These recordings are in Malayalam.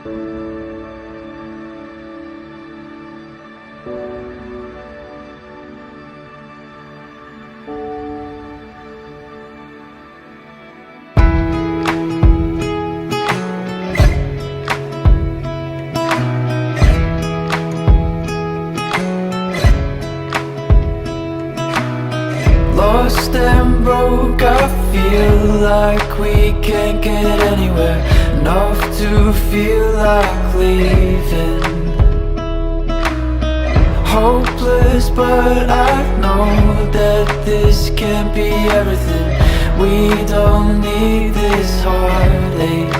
Lost and broke, I feel like we can't get anywhere. Enough to feel like leaving. Hopeless, but I know that this can't be everything. We don't need this heartache.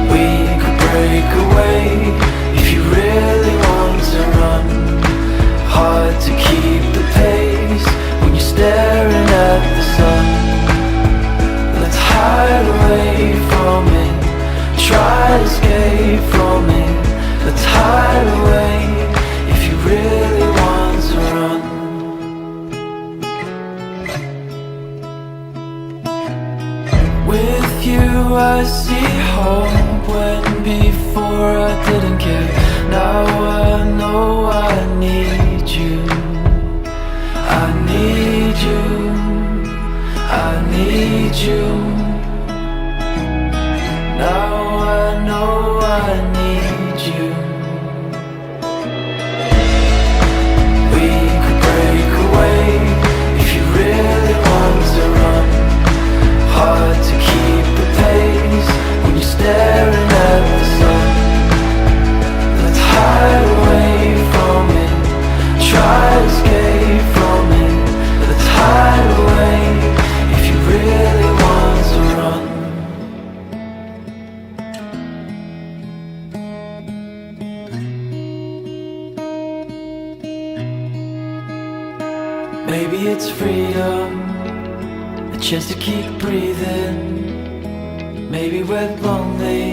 We could break away if you really want to run. Hard to keep the pace when you're staring at the sun. Let's hide away from it, try to escape from it. Let's hide away if you really want to run. With you I see hope when before I didn't care. Now I know I need you. I need you. I need you. Now I know I need you. We could break away if you really want to run. Hard to keep the pace when you're staring at the sun. Let's hide away from it, try to escape from it. Let's hide away if you really want to run. Maybe it's freedom, a chance to keep breathing. Maybe we're lonely.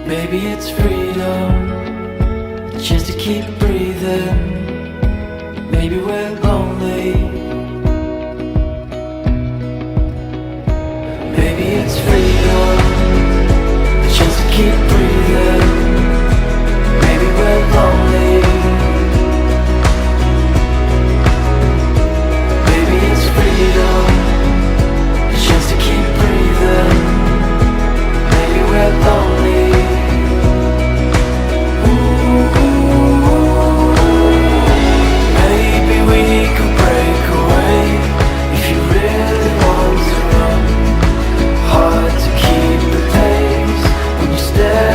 Maybe it's freedom, a chance to keep breathing. Maybe we're lonely. Maybe it's freedom, a chance to keep breathing. Maybe we're lonely. Maybe it's freedom, a chance to keep breathing. Maybe we're lonely. Maybe we could break away if you really want to run. Hard to keep the pace when you stare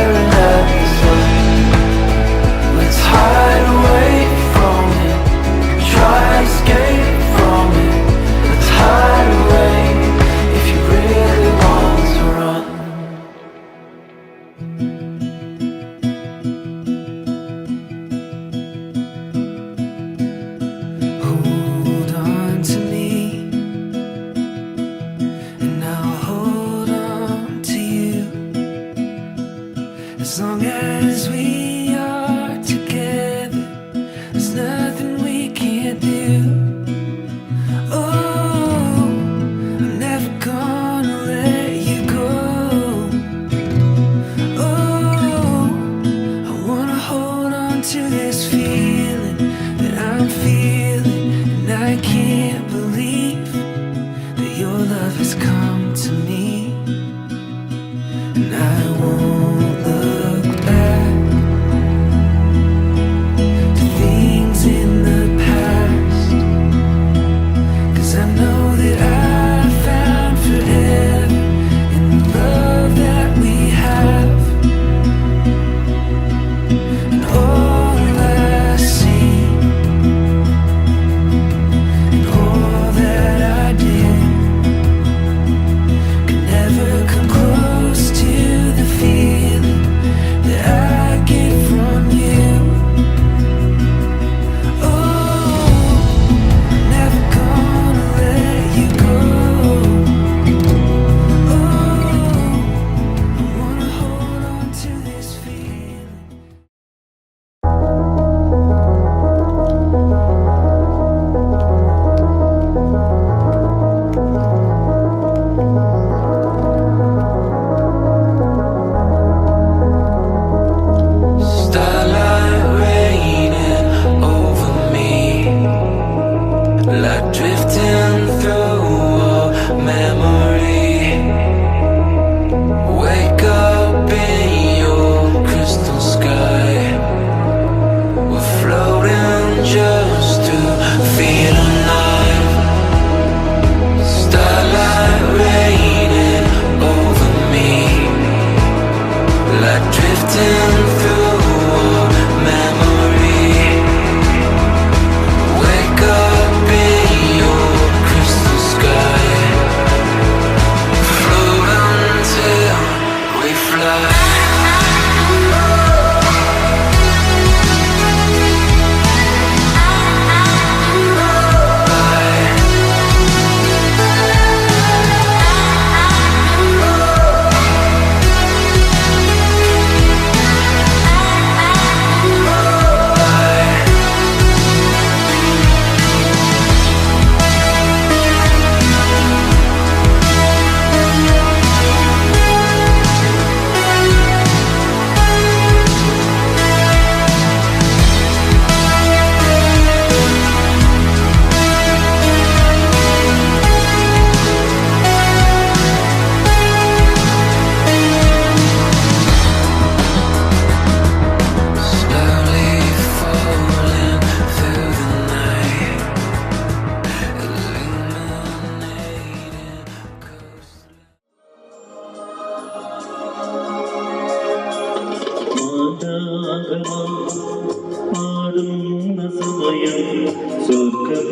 സമയം സ്വർഗം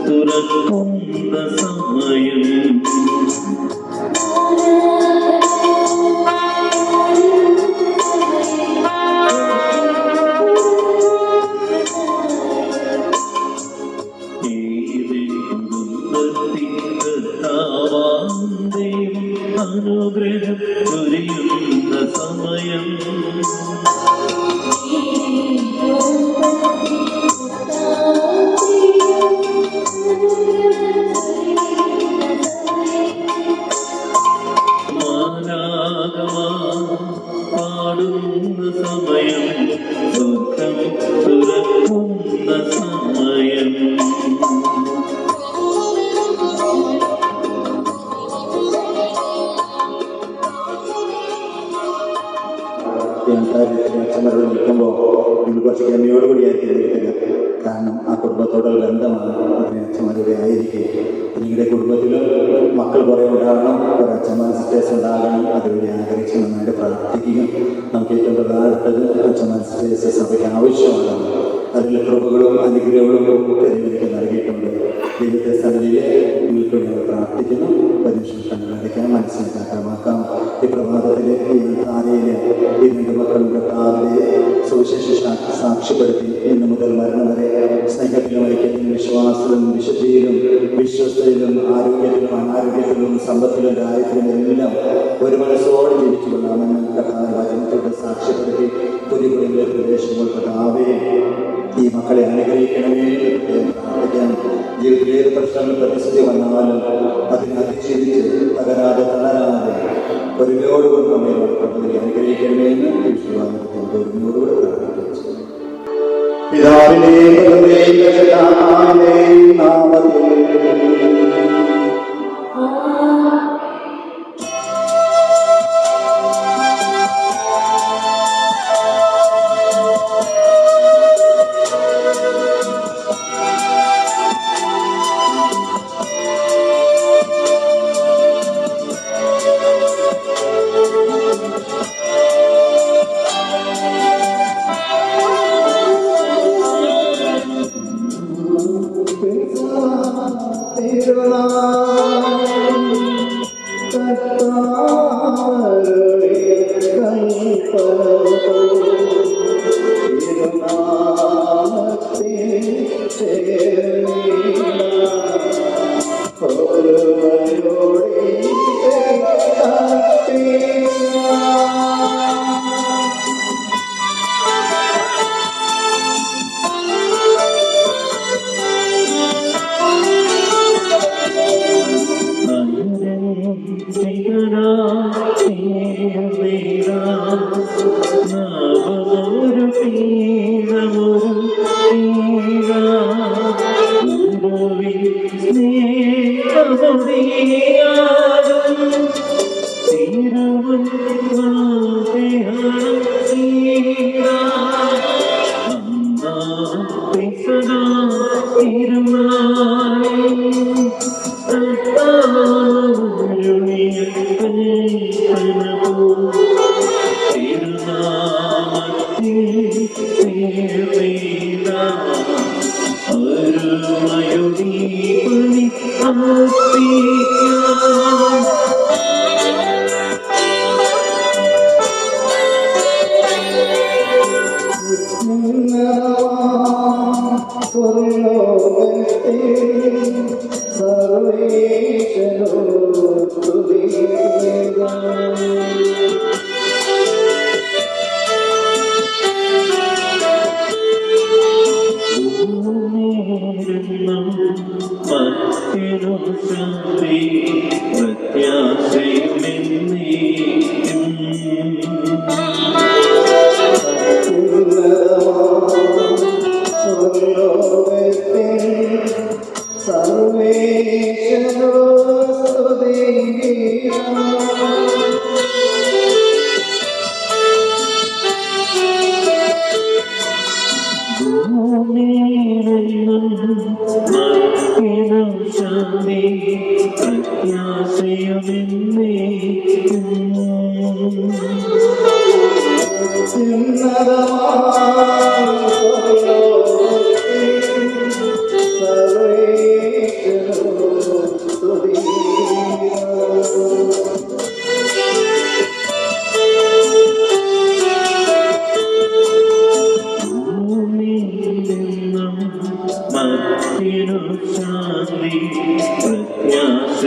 തുറക്കുന്ന സമയം അനുഗ്രഹം ചൊരിയുന്ന സമയം മാലാഖമാ പാടുന്ന സമയം സ്വർഗം തുറക്കുന്ന സമയം അച്ഛന്മാരോട് നിൽക്കുമ്പോൾ നിങ്ങൾ കുറച്ച് ക്ഷമയോടുകൂടിയായിരിക്കും നിൽക്കുക. കാരണം ആ കുടുംബത്തോടുള്ള ബന്ധമാണ് അതിന് അച്ഛന്മാരുടെ ആയിരിക്കും. നിങ്ങളുടെ കുടുംബത്തിൽ മക്കൾ കുറേ ഉണ്ടാകണം, കുറേ അച്ഛന്മാർ സിസ്റ്റേഴ്സ് ഉണ്ടാകണം. അതുവഴി ആഗ്രഹിച്ച് നന്നായിട്ട് പ്രാർത്ഥിക്കുക. നമുക്ക് ഏറ്റവും പ്രധാനപ്പെട്ടത് അച്ഛന്മാർ സിസ്റ്റേഴ്സ് സഭയ്ക്ക് ആവശ്യമാണ്. അതിൽ കൃപകളും അനുഗ്രഹങ്ങളും ഒക്കെ നിങ്ങൾക്ക് നൽകിയിട്ടുണ്ട്. ദൈവത്തെ സന്നിധിയിൽ നിങ്ങൾക്ക് ഞങ്ങൾ പ്രാർത്ഥിക്കുന്നു. പരീക്ഷ കണ്ടുപിടിക്കാം, മനസ്സിലാക്കാമാക്കാം. ഈ പ്രഭാതത്തിൽ ഈ ധാരയിൽ ഈ രണ്ട് മക്കളും കർത്താവിനെ സുവിശേഷ സാക്ഷ്യപ്പെടുത്തി ഇന്ന് മുതൽ മരണം വരെ സ്നേഹത്തിലും ഐക്യത്തിലും വിശ്വാസത്തിലും വിശുദ്ധിയിലും വിശ്വസ്തയിലും ആരോഗ്യത്തിലും അനാരോഗ്യത്തിലും സമ്പത്തിലും രാജ്യത്തിലും എല്ലാം ഒരു മനസ്സോടെ ജീവിച്ചു കൊള്ളാമെന്ന് കർത്താവിന്റെ വചനത്തോട് സാക്ഷ്യപ്പെടുത്തി പുതിയ പുതിയ പ്രദേശങ്ങൾ കർത്താവേ ഈ മക്കളെ അനുഗ്രഹിക്കണമേ പ്രാർത്ഥിക്കാൻ. ജീവിതത്തിൽ ഏത് പ്രശ്നങ്ങൾ പ്രതിസന്ധി വന്നാലും അതിനെ അതിജീവിച്ച് തകരാതെ തളരാതെ ഒരുമയോടുകൂടി നമ്മെ പ്രകൃതി അനുഗ്രഹിക്കണമേ എന്ന് വിശ്വാസത്തോട് ഒരുമയോടുകൂടി പ്രാർത്ഥിച്ചു. പിതാവിന്റെയും നാമത്തിൽ ശാന്തി പ്രത്യാശയുമെന്നേക്കും.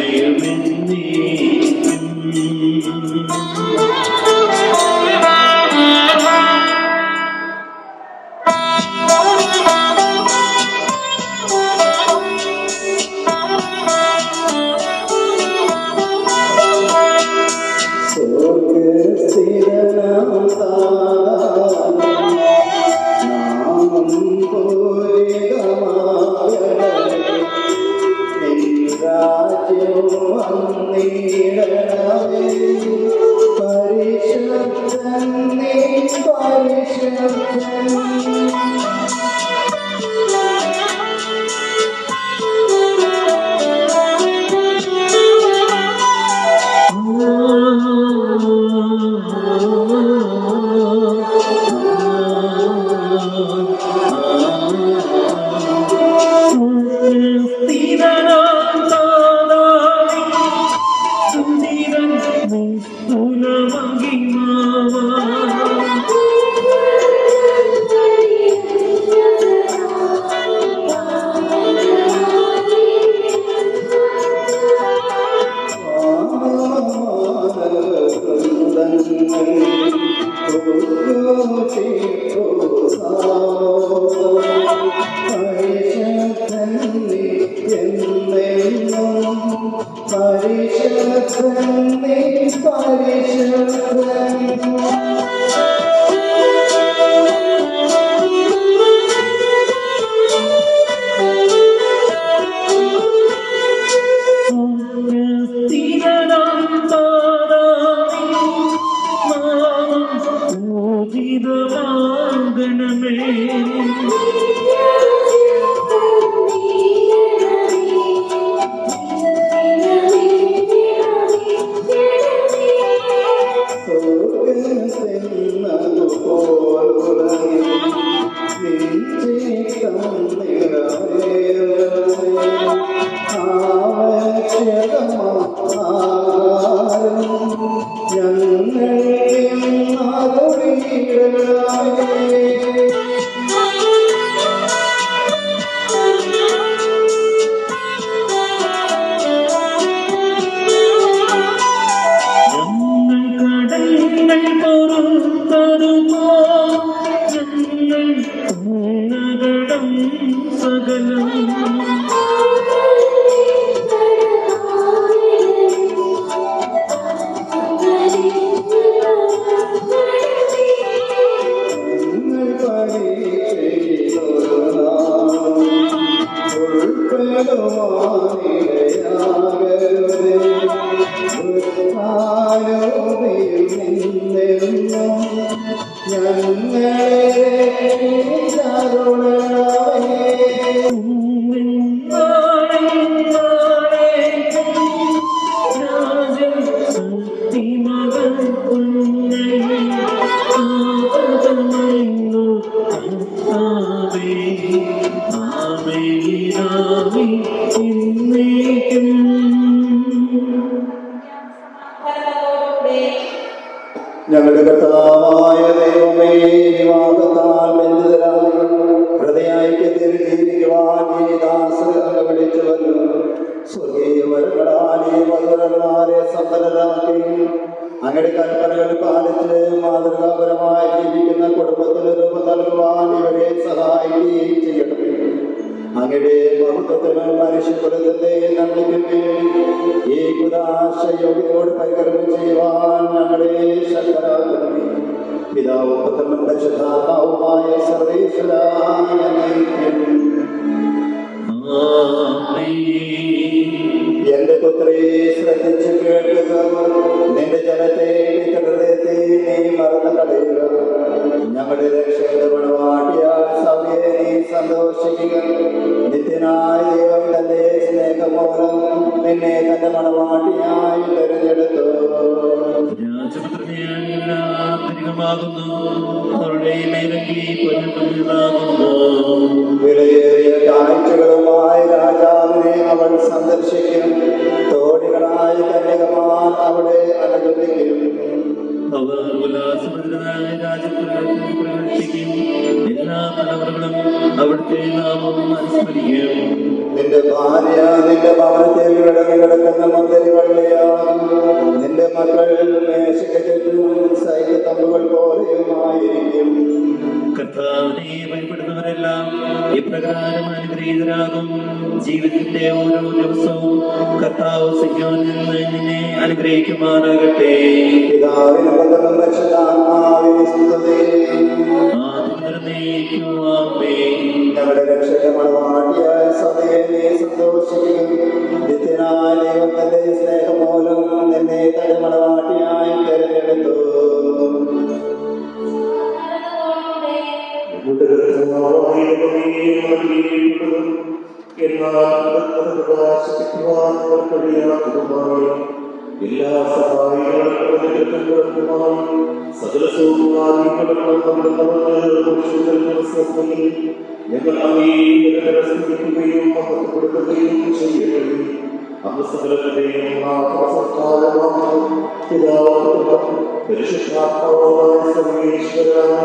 ഞങ്ങളുടെ കർത്താവായ ദൈവമേ, വിവാഹത്താൽ ബന്ധിതരായി ഹൃദയൈക്യത്തിൽ ജീവിക്കുവാൻ ഈ ദാസരെ വിളിച്ചുവല്ലോ. സ്വർഗീയ വരങ്ങളാലെ മധുരന്മാരെ സമ്പന്നരാക്കി അങ്ങയുടെ കൽപ്പനകൾ പാലിച്ച് മാതൃകാപരമായി ജീവിക്കുന്ന കുടുംബത്തിന് രൂപം നൽകുവാൻ ഇവരെ സഹായിക്കുകയും ചെയ്യണമേ. അങ്ങയുടെ മഹത്വത്തിനും മനുഷ്യകുലത്തിന്റെ നന്മയ്ക്ക് ഈ കുദാശയോട് പരികർമ്മം ചെയ്യുവാൻ ഞങ്ങളെ ശക്തരാക്കണമേ. പിതാവും പുത്രനും പരിശുദ്ധാത്മാവുമായ സർവേശ്വരായ എന്റെ പുത്രി ശ്രദ്ധിച്ചു കേൾക്കുക. നിന്റെ ജനത്തെ ഹൃദയത്തെ നീ മറന്നു കളയുക. ഞങ്ങളുടെ രക്ഷയുടെ ഗുണവാട്ടിയായ സഭയെ നീ സന്തോഷിക്കുക. നിത്യനായ ദൈവം തന്റെ സ്നേഹമൂലം നിന്നെ തന്റെ മണവാട്ടിയായി തെരഞ്ഞെടുത്തു. വിലയേറിയ കാഴ്ചകളുമായി രാജാവിനെ അവൾ സന്ദർശിക്കും. തോടികളായ കന്യകമാർ അവിടെ അനുഗമിക്കും. അവർ ഉല്ലാസഭരിതനായ രാജ്യത്തിൽ പ്രവർത്തിക്കും. എല്ലാ തലമുറകളും അവിടെ അവിടുത്തെ നാമം അനുസ്മരിക്കും. നിന്റെ ഭാര്യ നിന്റെ ഭവനത്തിൽ കിടക്കുന്ന മുന്തിരി വള്ളിയാകും. നിന്റെ മക്കൾ മേശയ്ക്ക് ചുറ്റും സൈന്യത്തമ്പുകൾ പോലെയുമായിരിക്കും. കർത്താവിനെ ഭയപ്പെടുന്നവരെല്ലാം ഇപ്രകാരം അനുഗ്രഹീതരാകും. ജീവിതത്തിന്റെ ഓരോ ദിവസവും കർത്താവ് സിയോനിൽ നിന്ന് നിന്നെ അനുഗ്രഹിക്കുമാറാകട്ടെ. പിതാവിനും പുത്രനും പരിശുദ്ധാത്മാവിനും സ്തുതി. ഞങ്ങളുടെ രക്ഷകമണവാട്ടിയായ സഭയെ നീ സന്തോഷിക്കും. നിത്യനായ ദൈവത്തിന്റെ സ്നേഹം മൂലം നിന്നെ തന്റെ മണവാട്ടിയായി തിരഞ്ഞെടുത്തു. എല്ലാ സഹായികൾക്കുമായി സകല ഞങ്ങൾ അംഗീകരിക്കുകയും മഹത്വപ്പെടുത്തുകയും ചെയ്യട്ടെ. അന്ന് സകലത്തിന്റെയും പരിശുദ്ധാത്മാവായ സർവേശ്വരായ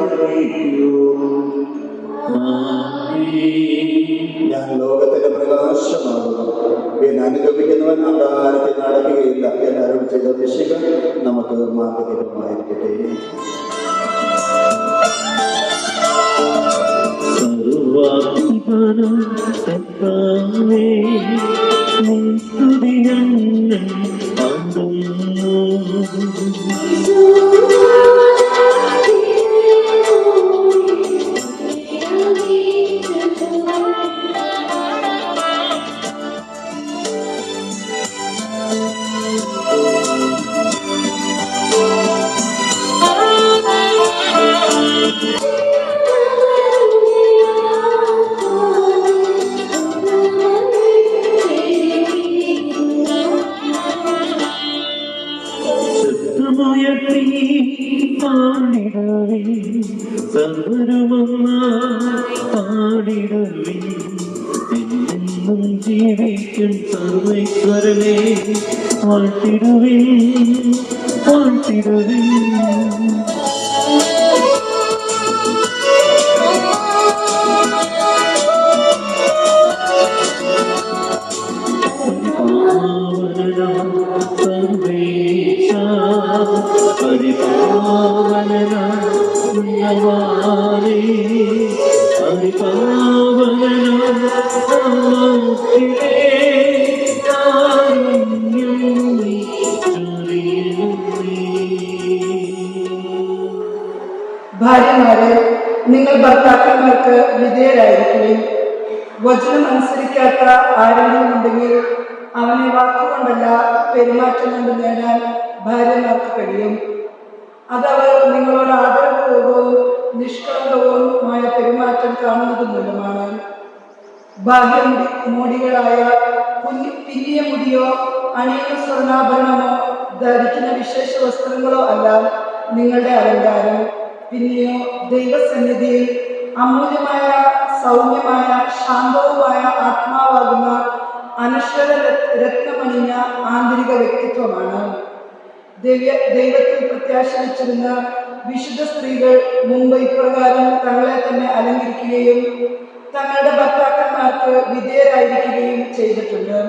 ഞാൻ ലോകത്തിന്റെ പ്രകാശമാകുന്നു. എന്നെ അനുഗമിക്കുന്നവൻ അന്ധകാരത്തിൽ നടക്കുകയില്ല എന്നരുൾ ചെയ്ത ദിശക നമുക്ക് മാർഗദീപമായിരിക്കട്ടെ. ജീവിക്കും സർവൈശ്വരനെ വാഴ്ത്തിടുവിൻ വാഴ്ത്തിടുവിൻ. ഭാര്യമാരെ, നിങ്ങൾ ഭർത്താക്കന്മാർക്ക് വിധേയരായിരിക്കുകയും വചനം അനുസരിക്കാത്ത ആരെങ്കിലും ഉണ്ടെങ്കിൽ അവനെ വാക്കുകൊണ്ടല്ല പെരുമാറ്റം കൊണ്ട് നേടാൻ ഭാര്യമാർക്ക് കഴിയും. അതവർ നിങ്ങളോട് ആദരപൂർവ്വവും നിഷ്കളങ്കവുമായ പെരുമാറ്റം കാണുന്നത് മൂലമാണ്. ബാഹ്യമോടികളായ പിന്നിയ മുടിയോ അണിയുന്ന സ്വർണ്ണാഭരണമോ ധരിക്കുന്ന വിശേഷ വസ്ത്രങ്ങളോ അല്ല നിങ്ങളുടെ അലങ്കാരം. പിന്നെയോ ദൈവസന്നിധിയിൽ അമൂല്യമായ സൗമ്യമായ ശാന്തവുമായ ആത്മാവാകുന്ന അനശ്വര രത്നമണിഞ്ഞ ആന്തരിക വ്യക്തിത്വമാണ്. ദൈവത്തിൽ പ്രത്യാശ വെച്ചിരുന്ന വിശുദ്ധ സ്ത്രീകൾ മുമ്പ് ഇപ്രകാരം തങ്ങളെ തന്നെ അലങ്കരിക്കുകയും തങ്ങളുടെ ഭർത്താക്കന്മാർക്ക് വിധേയരായിരിക്കുകയും ചെയ്തിട്ടുണ്ട്.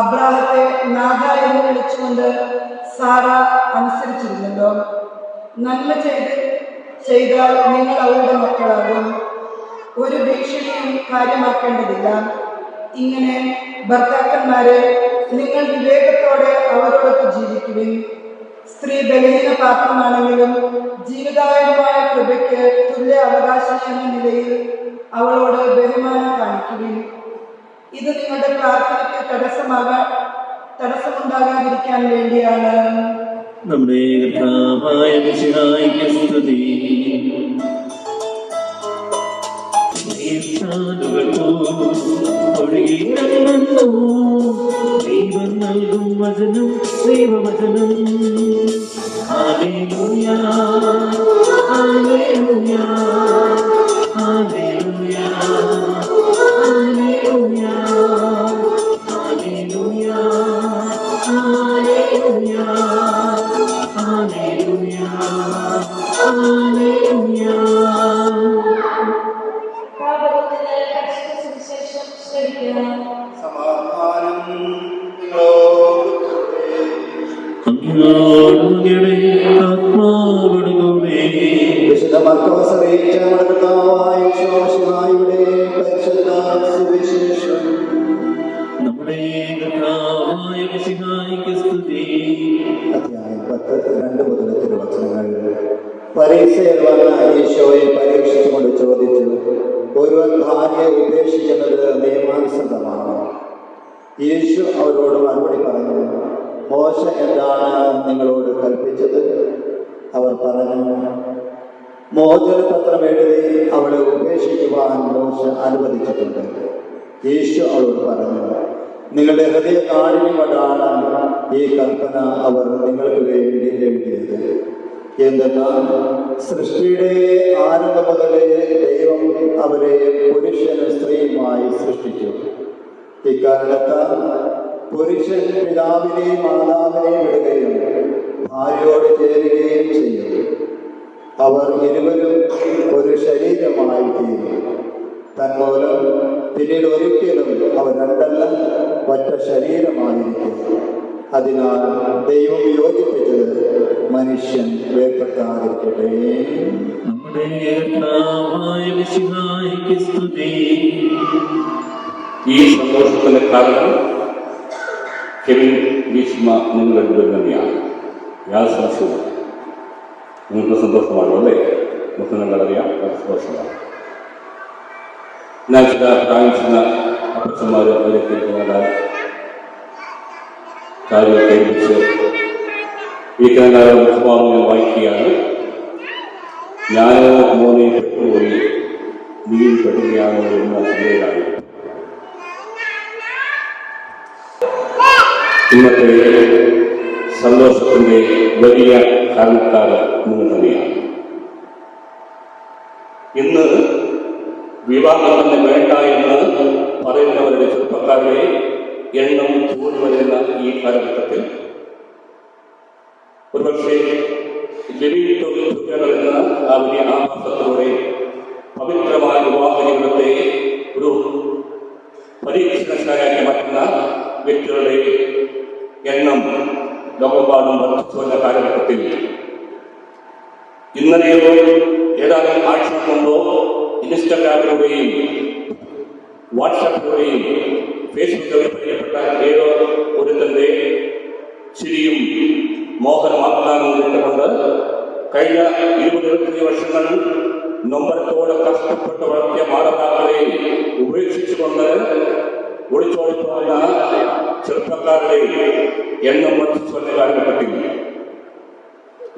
അബ്രാഹത്തെ നാഥ എന്ന് വിളിച്ചുകൊണ്ട് സാറ അനുസരിച്ചിരുന്നല്ലോ. നന്മ ചെയ്താൽ നിങ്ങൾ അവരുടെ മക്കളാകും. ഒരു ഭീഷണിയും കാര്യമാക്കേണ്ടതില്ല. ഇങ്ങനെ ഭർത്താക്കന്മാരെ, നിങ്ങൾ വിവേകത്തോടെ അവരോടൊത്ത് ജീവിക്കുവിൻ. സ്ത്രീ ബലഹീന പാത്രമാണെങ്കിലും ജീവിതായമായ കൃപയ്ക്ക് തുല്യ അവകാശം എന്ന നിലയിൽ അവളോട് ബഹുമാനം കാണിക്കുവിൻ. ഇത് നിങ്ങളുടെ പ്രാർത്ഥനയ്ക്ക് തടസ്സമുണ്ടാകാതിരിക്കാൻ വേണ്ടിയാണ്. നമ്മുടെ കർത്താവായ മിശിഹായിക്ക് സ്തുതി. ദൈവം നൽകും വചനം ദൈവവചനം. Hallelujah hallelujah hallelujah hallelujah hallelujah hallelujah hallelujah hallelujah. ശേഷം ശ്രമിക്കണം. സമാധാനം നിങ്ങളോടുകൂടെ. അങ്ങയോടുകൂടെ ആത്മാവോടുകൂടെ വിശുദ്ധ മർക്കോസ് അറിയിച്ച നമ്മുടെ കർത്താവായ യേശുമിശിഹായുടെ പരിശുദ്ധ സുവിശേഷം. നമ്മുടെ കർത്താവായ മിശിഹായ്ക്ക് സ്തുതി. അധ്യായം 10 മുതൽ തിരുവചനങ്ങൾ. പരീക്ഷയിൽ വന്ന ഈശോയെ പരീക്ഷിച്ചുകൊണ്ട് ചോദിച്ചു, ഒരുവൻ ഭാര്യയെ ഉപേക്ഷിക്കുന്നത് നിയമാനുസൃതമാണോ? യേശു അവരോട് മറുപടി പറഞ്ഞു, മോശ എന്താണ് നിങ്ങളോട് കൽപ്പിച്ചത്? അവർ പറഞ്ഞു, മോചനപത്രം എഴുതി അവളെ ഉപേക്ഷിക്കുവാൻ മോശ അനുവദിച്ചിട്ടുണ്ട്. യേശു അവരോട് പറഞ്ഞു, നിങ്ങളുടെ ഹൃദയ കാഠിന്യം കൊണ്ടാണ് ഈ കൽപ്പന അവർ നിങ്ങൾക്ക് വേണ്ടി എഴുതിയത്. എന്തെന്നാൽ സൃഷ്ടിയുടെ ആരംഭം മുതലേ ദൈവം അവരെ പുരുഷനും സ്ത്രീയുമായി സൃഷ്ടിച്ചു. ഇക്കാരണത്താൽ പുരുഷൻ പിതാവിനെയും മാതാവിനെയും വിടുകയും ഭാര്യയോട് ചേരുകയും ചെയ്യും. അവർ ഇരുവരും ഒരു ശരീരമായി തീരും. തന്മൂലം പിന്നീട് ഒരിക്കലും അവർ രണ്ടല്ല, ഒറ്റ ശരീരമായിരിക്കും. അതിനാൽ ദൈവം യോജിപ്പിച്ചത് മനുഷ്യൻ വേർപെട്ടാതിരിക്കട്ടെ. നമ്മുടെ കർത്താവായ മിശിഹായ്ക്ക് സ്തുതി. ഈ സന്തോഷത്തിന്റെ കാരണം കെവിൻ ഭീഷ്മ നിങ്ങൾ രണ്ടുപേരും തന്നെയാണ്. യാതൊരു സംശയവും. നിങ്ങൾക്ക് സന്തോഷമാണോ? അല്ലേ? നമുക്ക് നിങ്ങളറിയാം, അത് സന്തോഷമാണ്. എന്നാൽ ചില പ്രാവശ്യ അപ്പച്ചന്മാർ അവരൊക്കെ കാര്യങ്ങൾ കേൾപ്പിച്ച് ഈ കാലം സ്വഭാവങ്ങൾ വായിക്കുകയാണ്. ഞാനോ മോനെ പെട്ടുപോയി, നീ പെടുകയാണോ എന്ന ചിന്തയിലാണ് ഇന്നത്തെ സന്തോഷത്തിന്റെ വലിയ കാരണക്കാരൻ നിങ്ങൾ തന്നെയാണ്. ഇന്ന് വിവാഹം തന്നെ വേണ്ട എന്ന് പറയുന്നവരുടെ ചെറുപ്പക്കാരുടെ എണ്ണം കൂടി വരുന്ന ഈ കാലഘട്ടത്തിൽ ഒരുപക്ഷെ ലഭിക്കുന്ന ആ വലിയ ആഭാസത്തോടെ പവിത്രമായ വിവാഹ ജീവിതത്തെ ഒരു പരീക്ഷണശാലയാക്കി മാറ്റുന്ന വ്യക്തികളുടെ എണ്ണം ലോകമെമ്പാടും വർദ്ധിച്ചു വന്ന കാലഘട്ടത്തിൽ ഇന്നലെയോ ഏതാനും ആഴ്ച മുമ്പോ ഇൻസ്റ്റഗ്രാമിലൂടെയും വാട്സാപ്പിലൂടെയും ഫേസ്ബുക്കിലൂടെ പരിചയപ്പെട്ട ഏതോ ഒരുത്തന്റെ ചിരിയും മോഹനമാക്കാനും ഇട്ടുകൊണ്ട് കഴിഞ്ഞ 20-25 വർഷങ്ങൾ നൊമ്പരത്തോടെ കഷ്ടപ്പെട്ട് വളർത്തിയ മാതാപിതാക്കളെ ഉപേക്ഷിച്ചുകൊണ്ട് ഒളിച്ചോടിപ്പോകുന്ന ചെറുപ്പക്കാരുടെ എണ്ണം വർദ്ധിച്ചു വന്ന കാലഘട്ടത്തിൽ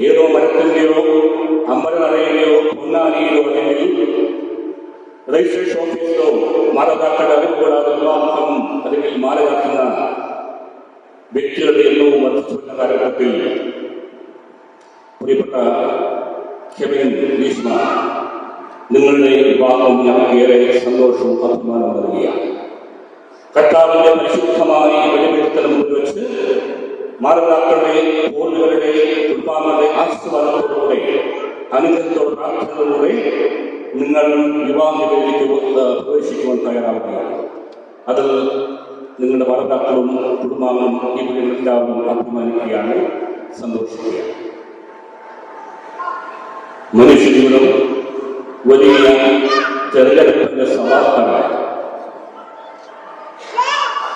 ഏതോ മരത്തിന്റെയോ അമ്പലനടയിലെയോ പൊന്നാനിയിലോ അല്ലെങ്കിൽ രജിസ്ട്രേഷൻ ഓഫീസിലോ മാതാപിതാക്കളുടെ അറിവുകൂടാതെ വിവാഹം അല്ലെങ്കിൽ മാലയാക്കുന്ന വ്യക്തികളുടെ എണ്ണവും വർദ്ധിച്ചു വന്ന കാലഘട്ടത്തിൽ പ്രിയപ്പെട്ട കെവിൻ ഭീഷ്മ, നിങ്ങളുടെ വിവാഹം ഞങ്ങൾക്ക് ഏറെ സന്തോഷവും അഭിമാനവും നൽകുകയാണ്. കർത്താവിന്റെ പരിശുദ്ധമായ വെളിപ്പെടുത്തൽ മുന്നിൽ വെച്ച് മാതാപിതാക്കളുടെ പൂർവികരുടെ കുടുംബാംഗങ്ങളുടെ ആശീർവാദത്തോടുകൂടെ അനുഗ്രഹത്തോടെ പ്രാർത്ഥനകളിലൂടെ നിങ്ങൾ വിവാഹത്തിലേക്ക് പ്രവേശിക്കുവാൻ തയ്യാറാവുകയാണ്. അത് നിങ്ങളുടെ മാതാപിതാക്കളും കുടുംബാംഗങ്ങളും എല്ലാവരും അഭിമാനിക്കുകയാണ്, സന്തോഷിക്കുകയാണ്. മനുഷ്യജീവിതം വലിയ തെരഞ്ഞെടുപ്പിന്റെ സമാധാനമാണ്.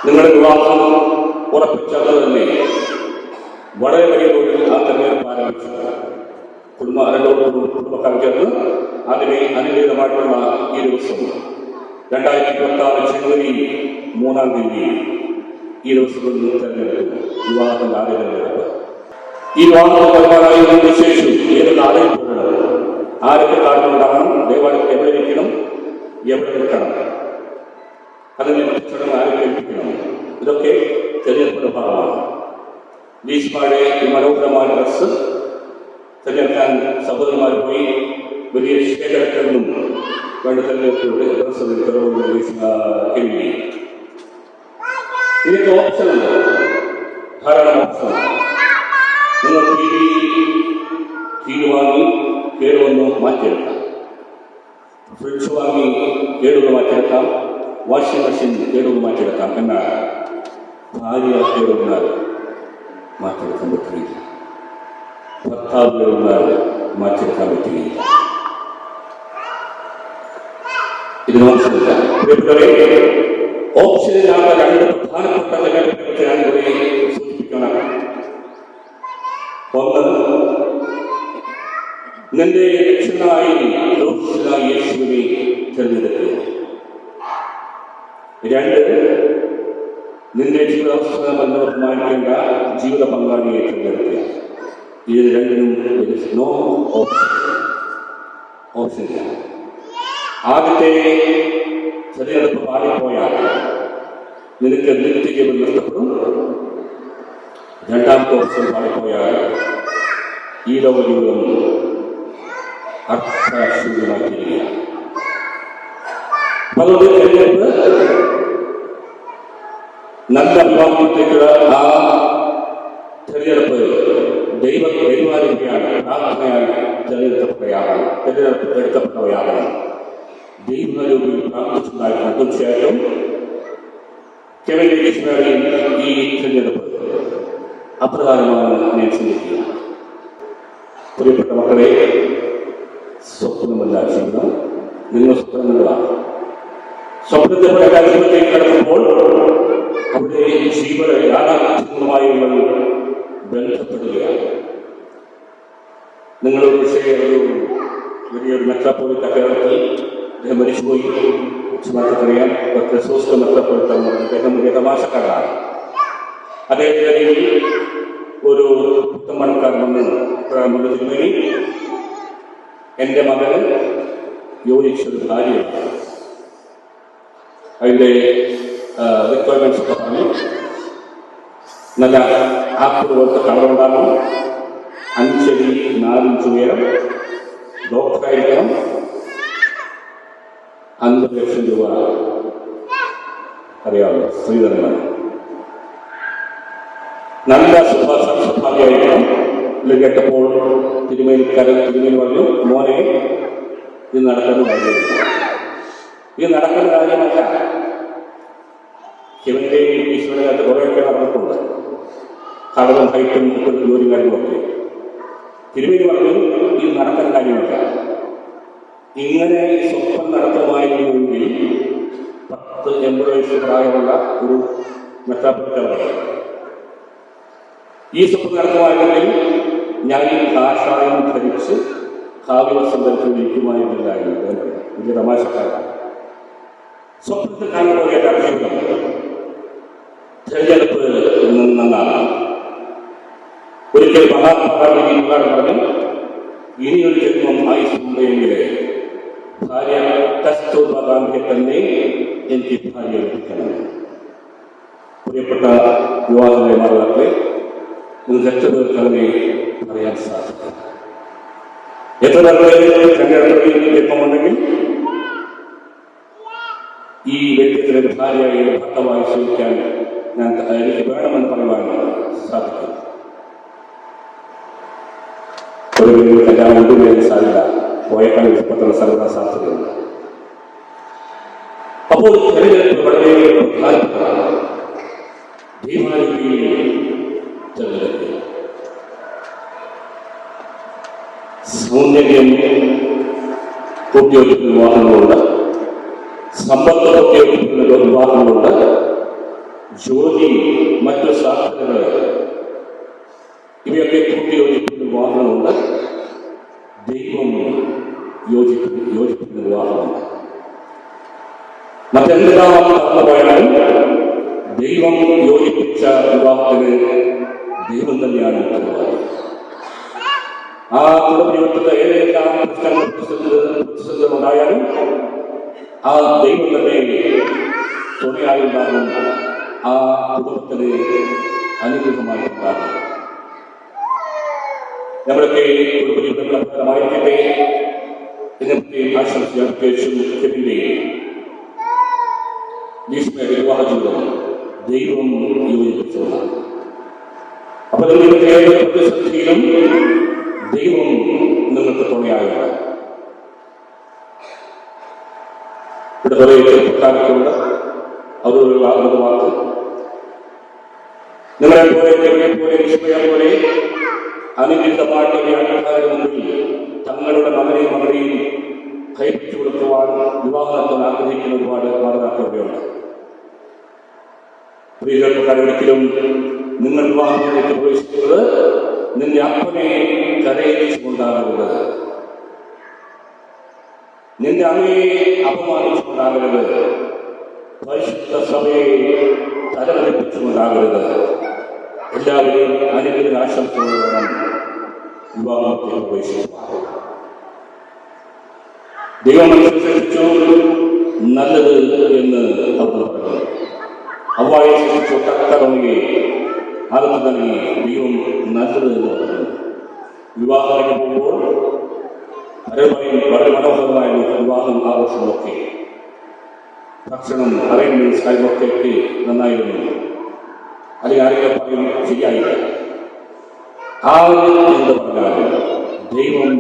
നിങ്ങളുടെ വിവാഹം ഉറപ്പിച്ചത് തന്നെ വളരെ വലിയ തോതിൽ ആ തെരഞ്ഞെടുപ്പ് ആരംഭിച്ചു. കുടുംബക്കാർ ചേർന്ന് അതിനെ അനുകൂലമായിട്ടുള്ള ഈ ദിവസം 2026 ജനുവരി 3-ാം തീയതി ഈ ദിവസത്തിൽ തെരഞ്ഞെടുപ്പ് വിവാഹത്തിന്റെ ആദ്യ തെരഞ്ഞെടുപ്പ്. ഈ വിവാഹത്തിന് വരുമാനായതിനു ശേഷം ഏത് നാളെ പോകണം, ആരൊക്കെ കാരണമുണ്ടാകണം, ദേവാലയത്തിൽ എവിടെ ഇരിക്കണം, എവിടെ നിൽക്കണം, അതിനെ ചടങ്ങ് ആരൊക്കെ ഏൽപ്പിക്കണം, ഇതൊക്കെ തെരഞ്ഞെടുപ്പിന്റെ ഭാഗമാണ്. ഭീഷ്മയുടെ ഈ മനോഹരമായ ഡ്രസ്സ് തെരഞ്ഞെടുക്കാൻ സഹോദരന്മാർ പോയി വലിയ ശേഖരത്തിൽ നിന്നും വേണ്ട തെരഞ്ഞെടുപ്പിലൂടെ ഡ്രസ്സ് കരുതി. ഇതിന്റെ ഓപ്ഷനുണ്ട്, ധാരാളം ഓപ്ഷനുണ്ട്. നിങ്ങൾ ടി വി വാങ്ങി കേടുവന്ന് മാറ്റിയെടുക്കാം, ഫ്രിഡ്ജ് വാങ്ങി കേടുവന്ന് മാറ്റിയെടുക്കാം, വാഷിംഗ് മെഷീൻ കേടുകൊണ്ട് മാറ്റിയെടുക്കാം, എന്നാൽ ഭാര്യ കേടുവന്നാൽ മാറ്റിയെടുക്കാൻ പറ്റുകയില്ല. ഭർത്താവ് കേടുവന്നാൽ മാറ്റിയെടുക്കാൻ പറ്റുകയില്ല. ഇതിന് ഓപ്ഷനില്ല. ഓപ്ഷനില്ലാത്ത രണ്ട് പ്രധാനപ്പെട്ട കാര്യങ്ങളെക്കുറിച്ച് ഞാൻ ഇവിടെ സൂചിപ്പിക്കണം. ഒന്ന്, നിന്റെ രക്ഷകനായി യേശുവിനെ തിരഞ്ഞെടുക്കുക. രണ്ട്, നിന്റെ ജീവിതാവസ്ഥ ബന്ധമായിരിക്കേണ്ട ജീവിത പങ്കാളിയെ തിരഞ്ഞെടുക്കുക. ഇത് രണ്ടിനും നോ ഓപ്ഷനില്ല. ആദ്യത്തെ തിരഞ്ഞെടുപ്പ് പാടിപ്പോയാൽ നിനക്ക് നിത്യജീവൻ നഷ്ടപ്പെടും. രണ്ടാമത്തെ ഓപ്ഷൻ പാടിപ്പോയാൽ ഈ ലോക ജീവിതം അർത്ഥശൂന്യമാക്കിയിരിക്കുകയാണ്. അതുകൊണ്ട് തിരഞ്ഞെടുപ്പ് നല്ല വിവാഹത്തേക്കുള്ള ആ തിരഞ്ഞെടുപ്പ് ദൈവാനുഗ്രഹമാണ്, പ്രാർത്ഥനയാൽ തിരഞ്ഞെടുക്കപ്പെട്ടവയാകണം. ദൈവരൂപിൽ പ്രാർത്ഥിച്ചുണ്ടായിരുന്നു. തീർച്ചയായിട്ടും ഈ തിരഞ്ഞെടുപ്പ് അപ്രകാരമാണ് ഞാൻ ചിന്തിക്കുക. പ്രിയപ്പെട്ട മക്കളെ, സ്വപ്നമല്ല ജീവിതം, നിങ്ങൾ സ്വപ്നങ്ങളാണ്. സ്വപ്നത്തിലൂടെ ജീവിതത്തിലേക്ക് കടക്കുമ്പോൾ അവിടെ ജീവന യാഥാർത്ഥ്യങ്ങളുമായി ബന്ധപ്പെടുകയാണ്. നിങ്ങളൊരു വിഷയം വലിയൊരു മെത്രാപ്പോലിത്ത കേരളത്തിൽ അദ്ദേഹം മരിച്ചുപോയി. ചുമതലറിയാം, ക്രിസ്തോസ് മെത്രാപ്പോലിത്ത അദ്ദേഹം വലിയ തമാശക്കാരാണ്. അദ്ദേഹത്തിൻ്റെ ഒരു പുത്തമ്പണക്കാരൻ വന്ന് എൻ്റെ മകന് യോജിച്ചൊരു ഭാര്യയുണ്ട്. അതിൻ്റെ റിക്വയർമെൻറ്റ്സ് ഒക്കെ പറഞ്ഞു. നല്ല ആപ്പിൾ പോലത്തെ കളറുണ്ടാകണം, 5 അടി 4 ഇഞ്ച് ഉയരം, ഡോക്ടറായിരിക്കണം, 50 ലക്ഷം രൂപ അറിയാമല്ലോ, സ്ത്രീധനമാണ്. നല്ല സ്വഭാവിയായിരിക്കണം. ഇത് കേട്ടപ്പോൾ തിരുമേനി പറഞ്ഞു, മോനെ ഇത് നടക്കുന്ന കാര്യമില്ല. ഇത് നടക്കുന്ന കാര്യമല്ല. ശിവന്റെയും ഈശ്വരനകത്ത് കുറേയൊക്കെ നടന്നിട്ടുണ്ട്, കളറും ഹൈറ്റും ജോലി കാര്യങ്ങളൊക്കെ. തിരുമേനി പറഞ്ഞു ഇത് നടക്കുന്ന കാര്യമല്ല. ഇങ്ങനെ സ്വപ്നം നടത്തുമായിരുന്നുവെങ്കിൽ 10-80 വയസ്സ് പ്രായമുള്ള ഒരു മെത്രാപ്പൊലിത്ത ഈ സ്വപ്നം നടത്തുമായിരുന്നെങ്കിൽ ഞാൻ ഈ കാഷായം ധരിച്ച് കാവ്യവസ്ത്രം ധരിച്ചുകൊണ്ടിരിക്കുമായിരുന്നില്ലായിരുന്നു. വലിയ തമാശക്കാരാണ്. സ്വപ്നത്തിൽ കാണാൻ പോകേണ്ട ജീവിതം തിരഞ്ഞെടുപ്പ് നിന്നാണ്. ഒരിക്കൽ മഹാത്മാഗാന്ധി പറഞ്ഞു, ഇനിയൊരു ജന്മം ആയുസ്സുണ്ടെങ്കിൽ ഭാര്യ കസ്തൂർബ ഗാന്ധിയെ തന്നെ എനിക്ക് ഭാര്യ ലഭിക്കണം. പ്രിയപ്പെട്ട യുവാക്കളെ, നിങ്ങൾക്ക് എത്ര പേർക്ക് അതിനെ പറയാൻ സാധിക്കും? എത്ര പേർക്ക് തിരഞ്ഞെടുപ്പിൽ ജന്മമുണ്ടെങ്കിൽ ഈ വ്യക്തിയുടെ ഭാര്യയെ ഭർത്താവായി സ്വീകരിക്കാൻ എനിക്ക് വേണമെന്ന് പറയുവാൻ സാധിക്കും? ഒരു കല്യാണം കൊണ്ടുവരാൻ സാധ്യത പോയേക്കാൾ ഇഷ്ടപ്പെട്ടുള്ള സർവ്വ സാധ്യതയുണ്ട്. അപ്പോൾ തിരഞ്ഞെടുപ്പ് വളരെ പ്രധാനപ്പെട്ടതാണ്. ദൈവാനുഗ്രഹത്തിൽ തിരഞ്ഞെടുക്കുക. സൗന്ദര്യം കൂട്ടിയൊഴിക്കുന്ന വിവാഹങ്ങളുണ്ട്, സമ്പത്ത് കൂട്ടിയൊഴിക്കുന്ന വിവാഹങ്ങളുണ്ട്, ജോലി, മറ്റു സാധ്യതകൾ ഇവയൊക്കെ കൂട്ടിയോജിപ്പിക്കുന്ന വിവാഹങ്ങളുണ്ട്, ദൈവം യോജിപ്പിക്കുന്ന വിവാഹമുണ്ട്. മറ്റെന്തെല്ലാം കടന്നു പോയാലും ദൈവം യോജിപ്പിച്ച വിവാഹത്തിന് ദൈവം തന്നെയാണ് ഉത്തരവാദി. ആ കുടുംബജീവിതത്തിൽ ഏതെല്ലാം പ്രശ്നങ്ങൾ ഉണ്ടായാലും ആ ദൈവം തന്നെ തുണയായുണ്ടാകും, ആ കുടുംബത്തിന് അനുഗ്രഹമായി ഉണ്ടാകും. നമ്മളൊക്കെ കുടുംബജീവിതങ്ങളുടെ ഫലമായിരിക്കട്ടെ ഇതിനെ ആശംസിക്കുകയും വിവാഹ ജീവിതം ദൈവം യോജിപ്പിച്ചതാണ്. അപ്പോൾ നിങ്ങളുടെ പ്രതിസന്ധിയിലും ദൈവം നിങ്ങൾക്ക് തുണയായാണ്. ഇവിടെ കുറേ ചെറുപ്പക്കാർക്കുണ്ട്, അതൊരു വാക്ക് നിങ്ങളെ പോലെ പോലെ അനുഗ്രഹമായിട്ട് ആൾക്കാരുടെ മുമ്പിൽ തങ്ങളുടെ മകനെയും മകളെയും കൈപ്പിച്ചു കൊടുക്കുവാൻ വിവാഹത്തിന് ആഗ്രഹിക്കുന്ന ഒരുപാട് മാതാപിതാക്കളുണ്ട്. പ്രിയ ചെറുപ്പക്കാരൊരിക്കലും നിങ്ങൾ വിവാഹത്തിലേക്ക് പ്രവേശിക്കുന്നത് നിന്റെ അപ്പനെ കരയിച്ചുകൊണ്ടാകരുത്, നിന്റെ അമ്മയെ അപമാനിച്ചുകൊണ്ടാകരുത്, പരിശുദ്ധ സഭയെ തലവലിപ്പിച്ചുകൊണ്ടാകരുത്. എല്ലാവരെയും അനുഗ്രഹ ആശംസകളോടെ വിവാഹത്തെ പ്രവേശിച്ചു. ദൈവം സൃഷ്ടിച്ചു നല്ലത് എന്ന് അവർ പറഞ്ഞു. അവയെ സൃഷ്ടിച്ചു തക്കറങ്ങി അകത്ത് നൽകി ദൈവം നല്ലത് എന്ന് പറഞ്ഞു. വിവാഹത്തിന് പോകുമ്പോൾ വളരെ മനോഹരമായ വിവാഹം ആഘോഷമൊക്കെ ഭക്ഷണം അറേഞ്ച്മെന്റ്സ് കാര്യങ്ങളൊക്കെ നന്നായിരുന്നു. അല്ലെങ്കിൽ ആരെങ്കിലും പറയും ശരിയായില്ല. എന്ന് പറഞ്ഞാൽ ദൈവം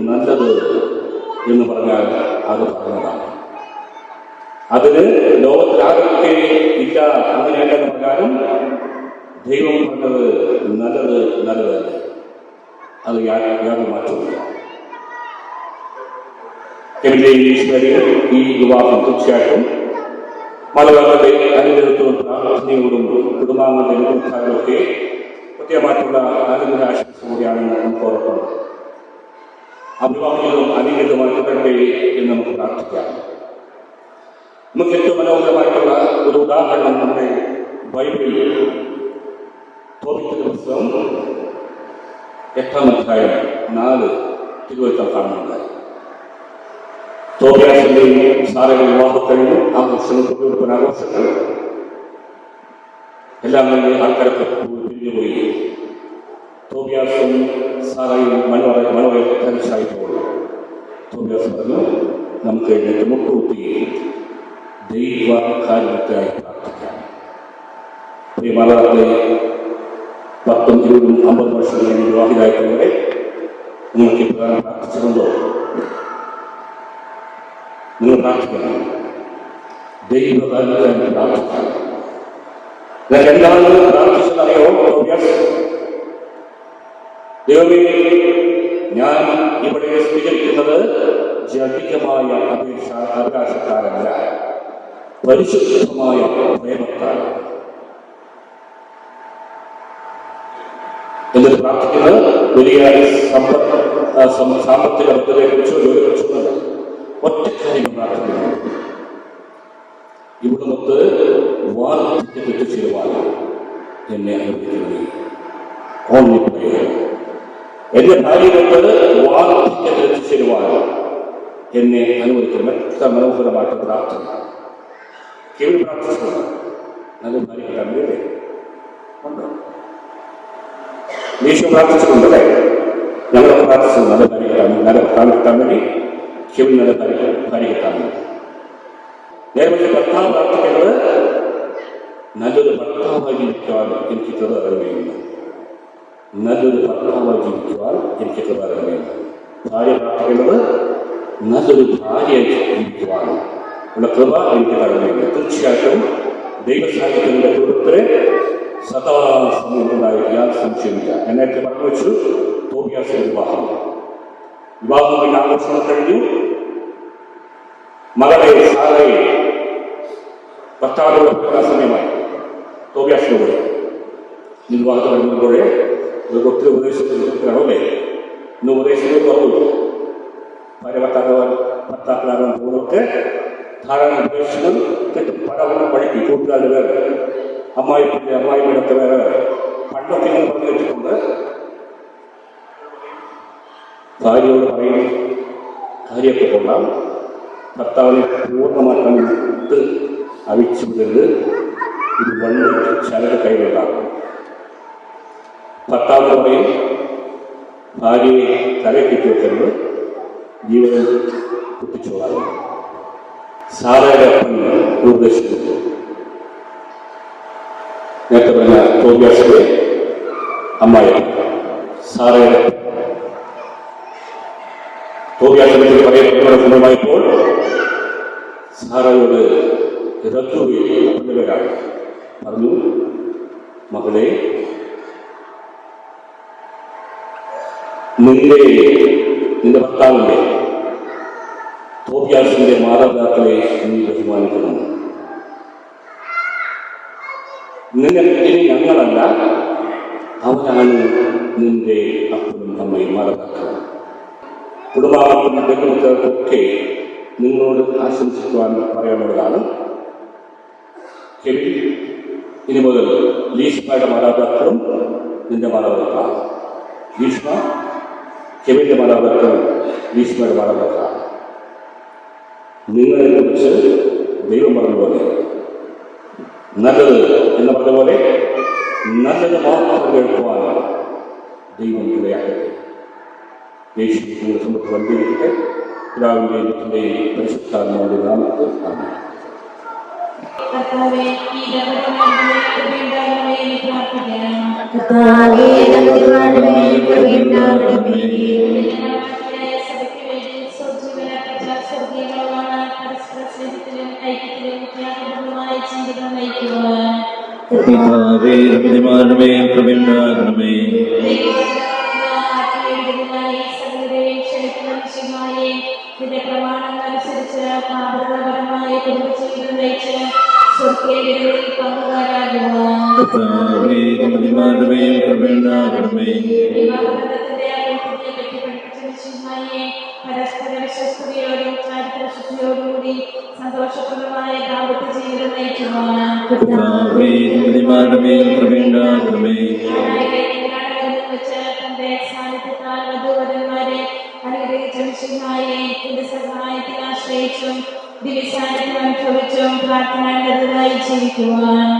നല്ലത് എന്ന് പറഞ്ഞാൽ അത് പറഞ്ഞതാണ്. അതിന് ലോകത്തിലാരൊക്കെ ഇല്ല അങ്ങനെയല്ല എന്ന് പറഞ്ഞാലും ദൈവം പറഞ്ഞത് നല്ലത് നല്ലതല്ലേ, അത് യാതൊരു മാറ്റമില്ല. ഈ വിവാഹം തീർച്ചയായിട്ടും മലയാളത്തെ അനുഗ്രഹത്തോടും പ്രാർത്ഥനയോടും കുടുംബാംഗങ്ങളുടെ അനുഗ്രഹങ്ങളൊക്കെ കൃത്യമായിട്ടുള്ള അനുഗ്രഹ ആശംസ കൂടിയാണ് നമുക്ക് ഓർക്കുന്നത്. അഭിവാഹികളും അനുഗ്രഹമായി തുടരട്ടെ എന്ന് നമുക്ക് പ്രാർത്ഥിക്കാം. നമുക്ക് ഏറ്റവും മനോഹരമായിട്ടുള്ള ഒരു ഉദാഹരണം നമ്മുടെ ബൈബിളിൽ തോബിത്തിന്റെ പുസ്തകം 8-ാം അധ്യായം 4 തിരുവചനം കാണുന്നുണ്ടായി. തോബിയാസിന്റെയും സാറയുടെ വിവാഹം കഴിഞ്ഞു. ആഘോഷങ്ങൾ തൊഴിലുറപ്പിന് ആഘോഷങ്ങൾ എല്ലാം തന്നെ ആൾക്കാരൊക്കെ പിരിഞ്ഞുപോയി. തോബിയാസും സാറയും മണവരെ ധരിച്ചായിപ്പോൾ തോബിയാസ് പറഞ്ഞു, നമുക്ക് എഴുന്നേറ്റ് മുട്ടുകുത്തി ദൈവകാര്യത്തിനായി പ്രാർത്ഥിക്കാം. പ്രിയമാതാക്കളെ, 10, 20, 50 വർഷം കഴിഞ്ഞ് വിവാഹിതായിട്ടുള്ളവരെ നിങ്ങൾക്ക് ഇപ്രകാരം പ്രാർത്ഥിച്ചിട്ടുണ്ടോ? നിങ്ങൾ പ്രാർത്ഥിക്കണം. ദൈവകാര്യത്തിനായി പ്രാർത്ഥിക്കണം. ഞാൻ എന്താണ് പ്രാർത്ഥിച്ചതറിയോ? ദൈവമേ, ഞാൻ ഇവിടെ സ്വീകരിക്കുന്നത് ജാതികമായ അവകാശക്കാരല്ല, പരിശുദ്ധമായ പ്രേമത്താൽ എന്നിട്ട് പ്രാർത്ഥിക്കുന്നത് വലിയ സാമ്പത്തിക ബദ്ധതയെക്കുറിച്ചോ ജോലിയെക്കുറിച്ചോ ഒറ്റ കാര്യം പ്രാർത്ഥിക്കുന്നു. ഇവിടെ മൊത്ത് വാർദ്ധക്യപ്പെട്ടു ചേരുവാൻ എന്നെ അനുവദിക്കുന്നത്. എന്റെ ഭാര്യ കൊണ്ട് വാർദ്ധക്യത്തിൽ ചേരുവാൻ എന്നെ അനുവദിക്കണം. എത്ര മനോഹരമായിട്ട് പ്രാർത്ഥന. കേവലം പ്രാർത്ഥിച്ചത് നല്ല ഭാര്യ കിട്ടാൻ വേണ്ടിയല്ലേ? ഉണ്ടോ? യേശു പ്രാർത്ഥിച്ചിട്ടുണ്ടല്ലേ? ഞങ്ങളൊക്കെ പ്രാർത്ഥിച്ചത് നല്ല ഭാര്യ കിട്ടാൻ, നല്ല ഭർത്താവ് കിട്ടാൻ വേണ്ടി, കേവലം നല്ല ഭാര്യ കിട്ടാൻ വേണ്ടി. നേരെ ഭർത്താവ് പ്രാർത്ഥിക്കുന്നത് നല്ലൊരു ഭർത്താവായി ജീവിക്കുവാൻ എനിക്ക് കൃപ അറിയുന്നു. നല്ലൊരു ഭർത്താവായി ജീവിക്കുവാൻ എനിക്ക് കൃപ അറിയുന്നു. ഭാര്യ പ്രാർത്ഥിക്കുന്നത് നല്ലൊരു ഭാര്യയായി ജീവിക്കുവാൻ ഉള്ള കൃപ എനിക്ക് അറിയുന്നു. തീർച്ചയായിട്ടും ദൈവസാന്നിധ്യത്തിന്റെ കുടുംബത്തിലെ സദാ സമയമുണ്ടായ യാതൊരു സംശയമില്ല. ഞാൻ നേരത്തെ പറഞ്ഞു വെച്ചു, തോബിയാസിന്റെ വിവാഹം പിന്നെ ആഘോഷങ്ങൾ കഴിഞ്ഞു. മകളെ സാറയെ ഭർത്താവിനോട് സമയമായി തോബിയാസിനോട് വിവാഹം കഴിഞ്ഞപ്പോഴേ ഒത്തിരി ഉപദേശിക്കണമല്ലേ? ഇന്ന് ഉപദേശങ്ങൾ പറഞ്ഞു. ഭാര്യ ഭർത്താക്കളാകാൻ പോകുന്നതൊക്കെ ധാരാളം ഉപദേശങ്ങൾ കിട്ടും. പല വഴിക്ക് കൂട്ടുകാരുടെ വേറെ, അമ്മായിമ്മയുടെ വേറെ പണ്ടൊക്കെ ഇങ്ങനെ പറഞ്ഞു വെച്ചിട്ടുണ്ട്. ഭാര്യയോട് പറയും, കാര്യമൊക്കെ കൊള്ളാം, ഭർത്താവിനെ പൂർണ്ണമാക്കാൻ വിട്ട് അഴിച്ചു വിടരുത്, ഇത് വള്ളി ചരട് കയ്യിലുണ്ടാകും. ഭർത്താവ് പറയും, ഭാര്യയെ തലക്കെട്ടി വെക്കരുത്, ജീവൻ കുട്ടിച്ചോളാകും. സാറയുടെ അപ്പൻ നിർദ്ദേശിക്കുന്നു. നേരത്തെ പറഞ്ഞ തോബിയാസിന്റെ അമ്മായി സാറയുടെ തോബിയാസിനെ പറയപ്പെട്ട സമയമായപ്പോൾ സാറയോട് റദ്ദുവിന്റെ പേരാണ് പറഞ്ഞു, മകളെ, നിന്റെ ഭർത്താവിന്റെ തോപ്യാസിന്റെ മാതാപിതാക്കളെ നീ ബഹുമാനിക്കണം. ഇനി ഞങ്ങളല്ല, അവരാണ് നിന്റെ അപ്പനും അമ്മയും മാതാപിതാക്കൾ. കുടുംബാംഗങ്ങളും ബന്ധുക്കൾക്കൊക്കെ നിങ്ങളോട് ആശംസിക്കുവാൻ പറയാനുള്ളതാണ്. കെവിൻ, ഇനി മുതൽ ലീഷ്മയുടെ മാതാപിതാക്കളും നിന്റെ മാതാപിതാക്കളാണ്. ലീഷ്മ കെവിന്റെ മാതാപിതാക്കൾ ലീഷ്മയുടെ മാതാപിതാക്കളാണ്. നിങ്ങളെ കുറിച്ച് ദൈവം പറഞ്ഞതുപോലെ നല്ലത് എന്ന് പറഞ്ഞതുപോലെ നല്ലത് മാത്രം കേൾക്കുവാൻ ദൈവം ഇടയാക്കട്ടെ. യേശുവിന്റെ സമൂഹത്തിൽ വന്നിരിക്കട്ടെ. പിതാവിന്റെയും പുത്രന്റെയും പരിശുദ്ധാത്മാവിന്റെ നാമത്തിൽ ആമേൻ. കർത്താവേ, ഈ ദമ്പതിമാരുടെ കൃപയുണ്ടാകണമേ എന്ന് പ്രാർത്ഥിക്കാം. സഭയ്ക്ക് വേണ്ടി സ്വജീവനപ്പെട്ട സ്വർഗീയങ്ങളാണ് പരസ്പര സ്നേഹത്തിലും ഐക്യത്തിലും ത്യാഗപൂർവമായ ജീവിതം നയിക്കുവാൻ പിതാവേ, ദമ്പതിമാരുടെ കൃപയുണ്ടാകണമേ. ഇതിന്റെ പ്രമാണങ്ങൾ അനുസരിച്ച് മാതൃകാപരമായ കുടുംബജീവിതം നയിച്ച് സ്വർഗീയങ്ങളിൽ പങ്കുകാരാകുവാൻ പരസ്പര വിശ്വസ്തയോടും ചാരിത്രശുദ്ധിയോടുകൂടി സന്തോഷപ്രദമായ ദാമ്പത്യ ജീവിതം നയിക്കുവാൻ വെച്ച് തന്റെ സാന്നിധ്യത്താൽ വധൂവരന്മാരെ അനുഗ്രഹിച്ചും ഇതിന്റെ സഹായത്തിൽ ആശ്രയിച്ചും ദിവ്യസാന്നിധ്യം അനുഭവിച്ചും പ്രാർത്ഥനാനിരതരായി ജീവിക്കുവാൻ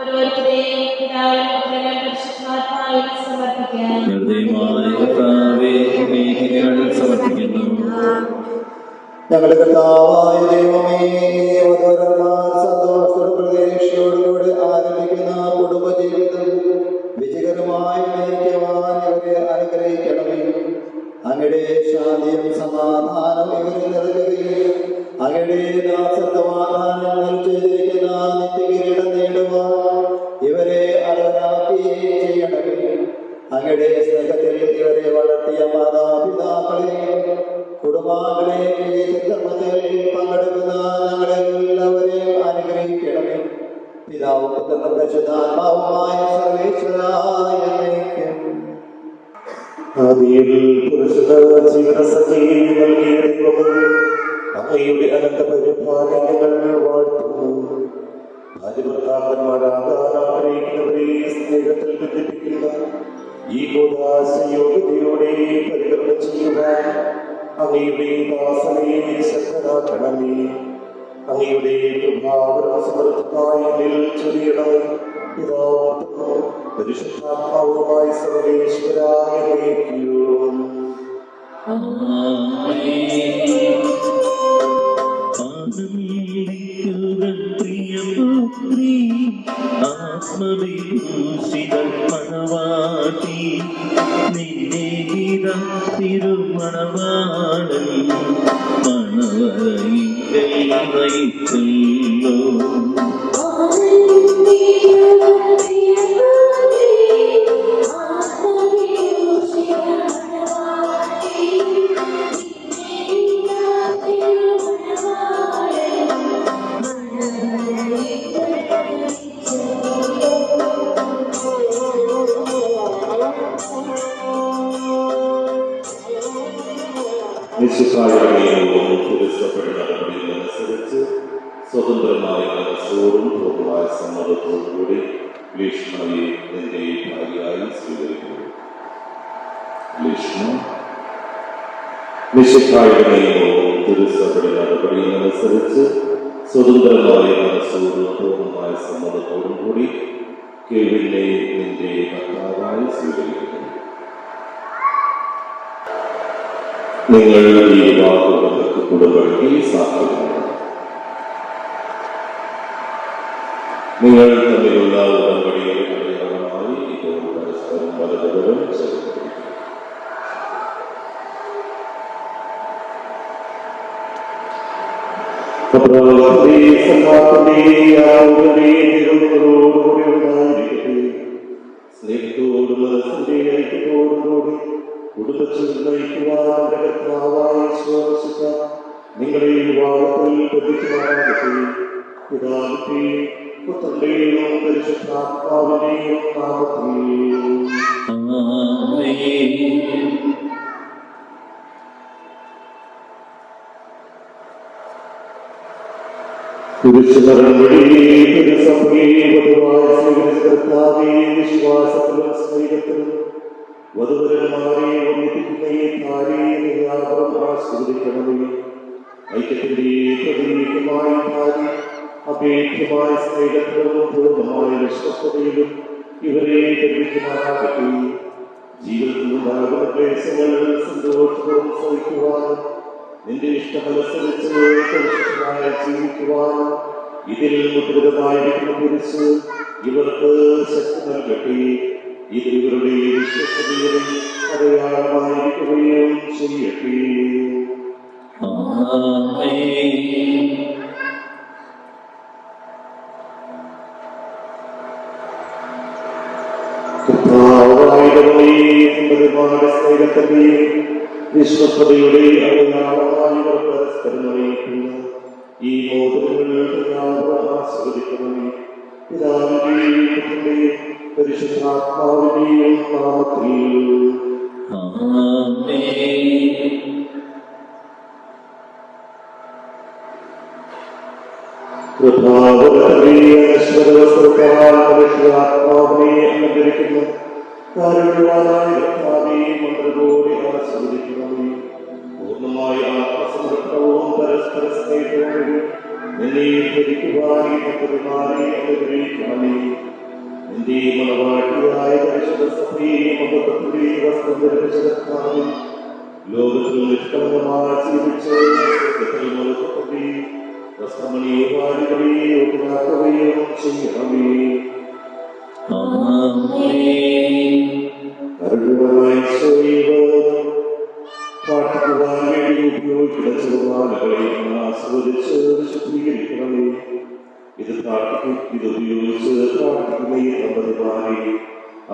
ഓരോരുത്തരെയും പിതാവിനും പുത്രനും പരിശുദ്ധാത്മാവിനും സമർപ്പിക്കുന്നു. ഞങ്ങളുടെ കർത്താവായ ദൈവമേ, വധൂവരന്മാർ സന്തോഷത്തോടും പ്രതീക്ഷയോടുകൂടി ആരംഭിക്കുന്ന കുടുംബജീവിതം വിജയകരമായി നയിക്കുവാൻ ഇവരെ അനുഗ്രഹിക്കണമേ. അങ്ങയുടെ ശാന്തിയും സമാധാനം ഇവരെ നൽകുകയും അങ്ങയുടെ ദാസത്വമാധാനം ചെയ്തിരിക്കുന്ന നിത്യകിരീടം നേടുവാൻ ഇവരെ അർഹരാക്കുകയും ചെയ്യണമേ. അങ്ങയുടെ സ്നേഹത്തിൽ ഇവരെ വളർത്തിയ മാതാപിതാക്കളെ, കുടുംബാംഗങ്ങളെ, കർമ്മത്തിൽ പങ്കെടുക്കുന്ന ഞങ്ങളെല്ലാവരെയും അനുഗ്രഹിക്കണമേ. പിതാവും പുത്രനും പരിശുദ്ധാത്മാവുമായ സർവേശ്വരായ ആദിയിൽ പുരുഷ ജീവിതസഖി നൽകിയ ദൈവമേ, അങ്ങയുടെ അനന്ത പരിപാലനങ്ങൾ വാഴ്ത്തുന്നു. ഭാര്യഭർത്താക്കന്മാരാകാൻ ആഗ്രഹിക്കുന്നവരെ സ്നേഹത്തിൽ ബന്ധിപ്പിക്കുന്ന ഈ യോഗ്യതയോടെ പരികരണം ചെയ്യുവാൻ അങ്ങയുടെ ദാസനെ ശക്തനാക്കണമേ. അങ്ങയുടെ പ്രഭാവം സമൃദ്ധമായി ചൊരിയണമേ. പിതാവും പരിശുദ്ധാത്മാവുമായ സർവേശ്വരായ നയിക്കും. പ്രിയപുത്രി ആത്മവിഭൂഷിത മണവാട്ടി, നിന്നെ ഗീത തിരുമണവാളൻ മണവറയിൽ നയിച്ചല്ലോ. അനുസരിച്ച് സ്വതന്ത്രമായ മനസ്സോടും പൂർണ്ണമായ സമ്മതത്തോടുകൂടി ലക്ഷ്മയെ നിന്റെ ഭാര്യയായി സ്വീകരിക്കുന്നു. ലക്ഷ്മ നിശ്ചിതായുടെ നിയമവും തിരുസഭയുടെ നടപടികളനുസരിച്ച് സ്വതന്ത്രമായ മനസ്സോടും പൂർണ്ണമായ സമ്മതത്തോടും കൂടി കെവിനെ നിന്റെ ഭർത്താവായി സ്വീകരിക്കുന്നു. നിങ്ങൾ ഈ വാക്കുബന്ധക്ക് കുടപ്പെടുത്തി സാക്ഷ്യമാണ്. നിങ്ങൾ തമ്മിലുള്ള ഉടമ്പടിയുടെ അടയാളമായി ഇപ്പോൾ പരസ്പരം വലതുകരം ചേർത്തിരിക്കുന്നു. സ്നേഹത്തോടും മനസ്സിന്റെ ഐക്യത്തോടും കൂടി കുടുംബത്തിൽ നിങ്ങളെ വിവാഹത്തിൽ ബന്ധിക്കുവാനാകട്ടെ. പിതാവിന്റെയും പുത്രന്റെയും പരിശുദ്ധാത്മാവിന്റെയും നാമത്തിൽ തിരുച്ചുമരണം വഴി തിരുസഭയെ വധുവായി സ്വീകരിച്ചകർത്താവേ, വിശ്വാസത്തിലും സ്നേഹത്തിലും വധുവരന്മാരെ ഒന്നിപ്പിക്കുന്ന ഈ ഭാര്യയെ നിരാപരം ആസ്വദിക്കണമേ. ഐക്യത്തിന്റെ പ്രതീകമായ ഭാര്യ അപേക്ഷമായ സ്നേഹത്തിലും പൂർണ്ണമായ വിശ്വസ്തതയിലും ഇവരെ ബന്ധിക്കുവാനാകട്ടെ. ജീവിതത്തിൽ ഉണ്ടാകുന്ന ക്ലേശങ്ങൾ സന്തോഷവും സഹിക്കുവാനും നിന്റെ ഇഷ്ടമനുസരിച്ച് പരിശുദ്ധമായി ജീവിക്കുവാനും ഇതിൽ മുദ്രിതമായിരിക്കുന്ന കുറിച്ച് ഇവർക്ക് ശക്തി നൽകട്ടെ. ഇതിൽ ഇവരുടെ വിശ്വസ്തതയും അടയാളമായിരിക്കുകയും ചെയ്യട്ടെ. വിശ്വസ്തയുടെ അടയാളമായി പരസ്പരം അറിയിക്കുന്ന ഈ മോദങ്ങൾ ആസ്വദിക്കണമേ. പിതാവിന്റെയും പുത്രന്റെയും പരിശുദ്ധാത്മാവിന്റെയും നാമത്തിൽ മനുഷ്യാത്മാവിനെ അലങ്കരിക്കുന്നു. കാരുണ്യവാനായ കർത്താവേ, മന്ത്രിയോടെ ആസ്വദിക്കണമേ. പൂർണ്ണമായ ആത്മസമർപ്പണവും പരസ്പര സ്നേഹവും നിന്നെ ധരിക്കുവാൻ മറ്റൊരുമാരെ അനുഗ്രഹിക്കണമേ. നിന്റെ മണവാട്ടിയായ പരിശുദ്ധ സഭയെ മഹത്വത്തിന്റെ വസ്ത്രം ധരിച്ച കർത്താവേ, ലോകത്തിൽ നിഷ്കളങ്കമായി ജീവിച്ച് സ്വർഗ്ഗത്തിൽ മഹത്വത്തിന്റെ വസ്ത്രമണിയുവാനുകളെ ഒന്നാക്കുകയും ചെയ്യണമേ. പ്രാർത്ഥിക്കുവാൻ വേണ്ടി ഉപയോഗിക്കുന്ന ചെറുപാടുകളെ ആസ്വദിച്ച് വിശുദ്ധീകരിക്കണമേ. ഇത് ഉപയോഗിച്ച് പ്രാർത്ഥിക്കുന്ന ഈ ദമ്പതിമാരെ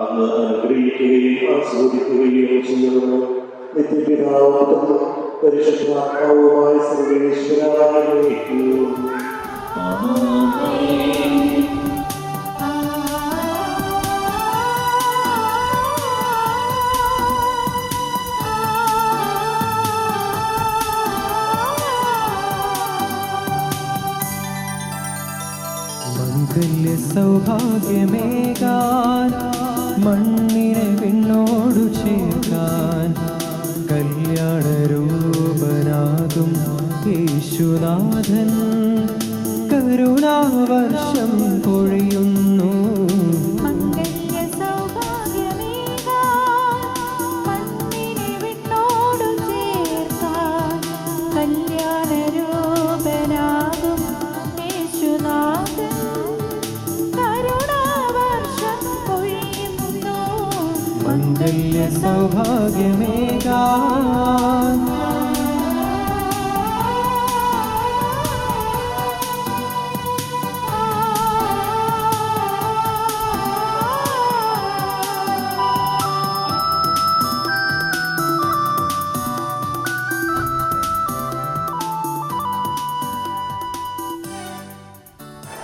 അങ്ങ് അനുഗ്രഹിക്കുകയും ആസ്വദിക്കുകയും ചെയ്യണമോ. നിത്യപിതാവും പരിശുദ്ധാത്മാവുമായ സർവേശ്വരായിരിക്കൂ. മംഗല്യ സൗഭാഗ്യമേകാൻ മണ്ണിനെ വിണ്ണോടു ചേർക്കാൻ കല്യാണരൂപനാകും യേശുനാഥൻ കരുണാവർഷം പൊഴിയുന്നു. മംഗല്യ സൗഭാഗ്യമേകാൻ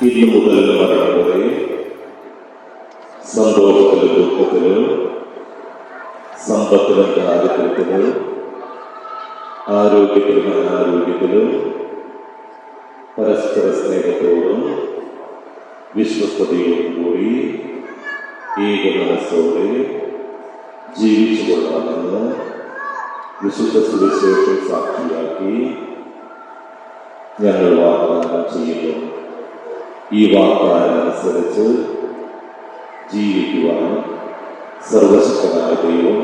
ഇന്നു മുതൽ മരണം വരെ സന്തോഷത്തിലും ദുഃഖത്തിലും സമ്പത്തിലും ദാരിദ്ര്യത്തിലും ആരോഗ്യത്തിലും അനാരോഗ്യത്തിലും പരസ്പര സ്നേഹത്തോടും വിശ്വസ്തയോടും കൂടി ഏക മനസ്സോടെ ജീവിച്ചു കൊള്ളാമെന്ന് വിശുദ്ധ സുവിശേഷം സാക്ഷിയാക്കി ഞങ്ങൾ വാഗ്ദാനം ചെയ്യുന്നു. ഈ വാഗ്ദാനം അനുസരിച്ച് ജീവിക്കുവാൻ സർവശക്തനായ ദൈവം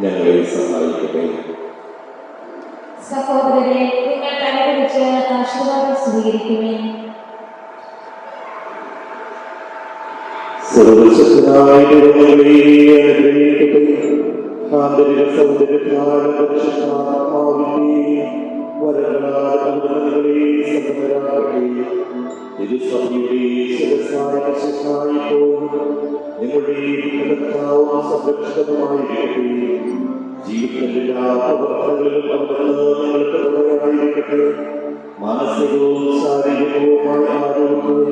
ഞങ്ങളെ സഹായിക്കട്ടെ. സഹോദരരെ, നിങ്ങൾ അനുഭവിച്ച് ആശീർവാദം സ്വീകരിക്കുമേ. സർവശക്തനായ ദൈവമേ, അനുഗ്രഹിക്കട്ടെ. ആന്തരിക സൗന്ദര്യത്താൽ പരിശുദ്ധാത്മാവിന്റെ വരങ്ങളാൽ നിങ്ങളെ തിരുസഭയുടെ ശിരസ്സായ വിശുദ്ധായിപ്പോഴും നിങ്ങളുടെ നിലത്താവും സംരക്ഷകമായിരിക്കട്ടെ. ജീവിതത്തിന്റെ എല്ലാ പ്രവർത്തനങ്ങളിലും അവിടുന്ന് നിങ്ങൾക്ക് തുണയായിരിക്കട്ടെ. മാനസികവും ശാരീരികവുമായ ആരോഗ്യവും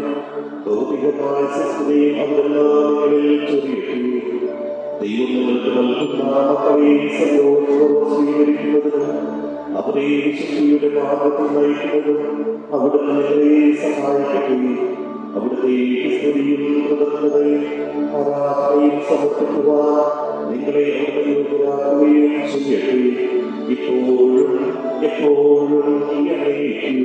ഭൗതികമായ സ്വസ്ഥതയും അവിടുന്ന് നിങ്ങളിൽ ചൊരിയട്ടെ. ദൈവം നിങ്ങൾക്ക് നൽകുന്ന മക്കളെ സന്തോഷവും സ്വീകരിക്കുന്നതിനും അവരെ വിശുദ്ധിയുടെ മാർഗത്തിൽ നയിക്കുന്നതിനും അവിടുന്ന് നിങ്ങളെ സഹായിക്കട്ടെ. അവിടുത്തെ സ്തുതിയും കൃതജ്ഞതയും ആരാധനയും സമർപ്പിക്കുവാൻ നിങ്ങളെ യോഗ്യരാക്കുകയും ചെയ്യട്ടെ. ഇപ്പോഴും എപ്പോഴും എന്നേക്കും.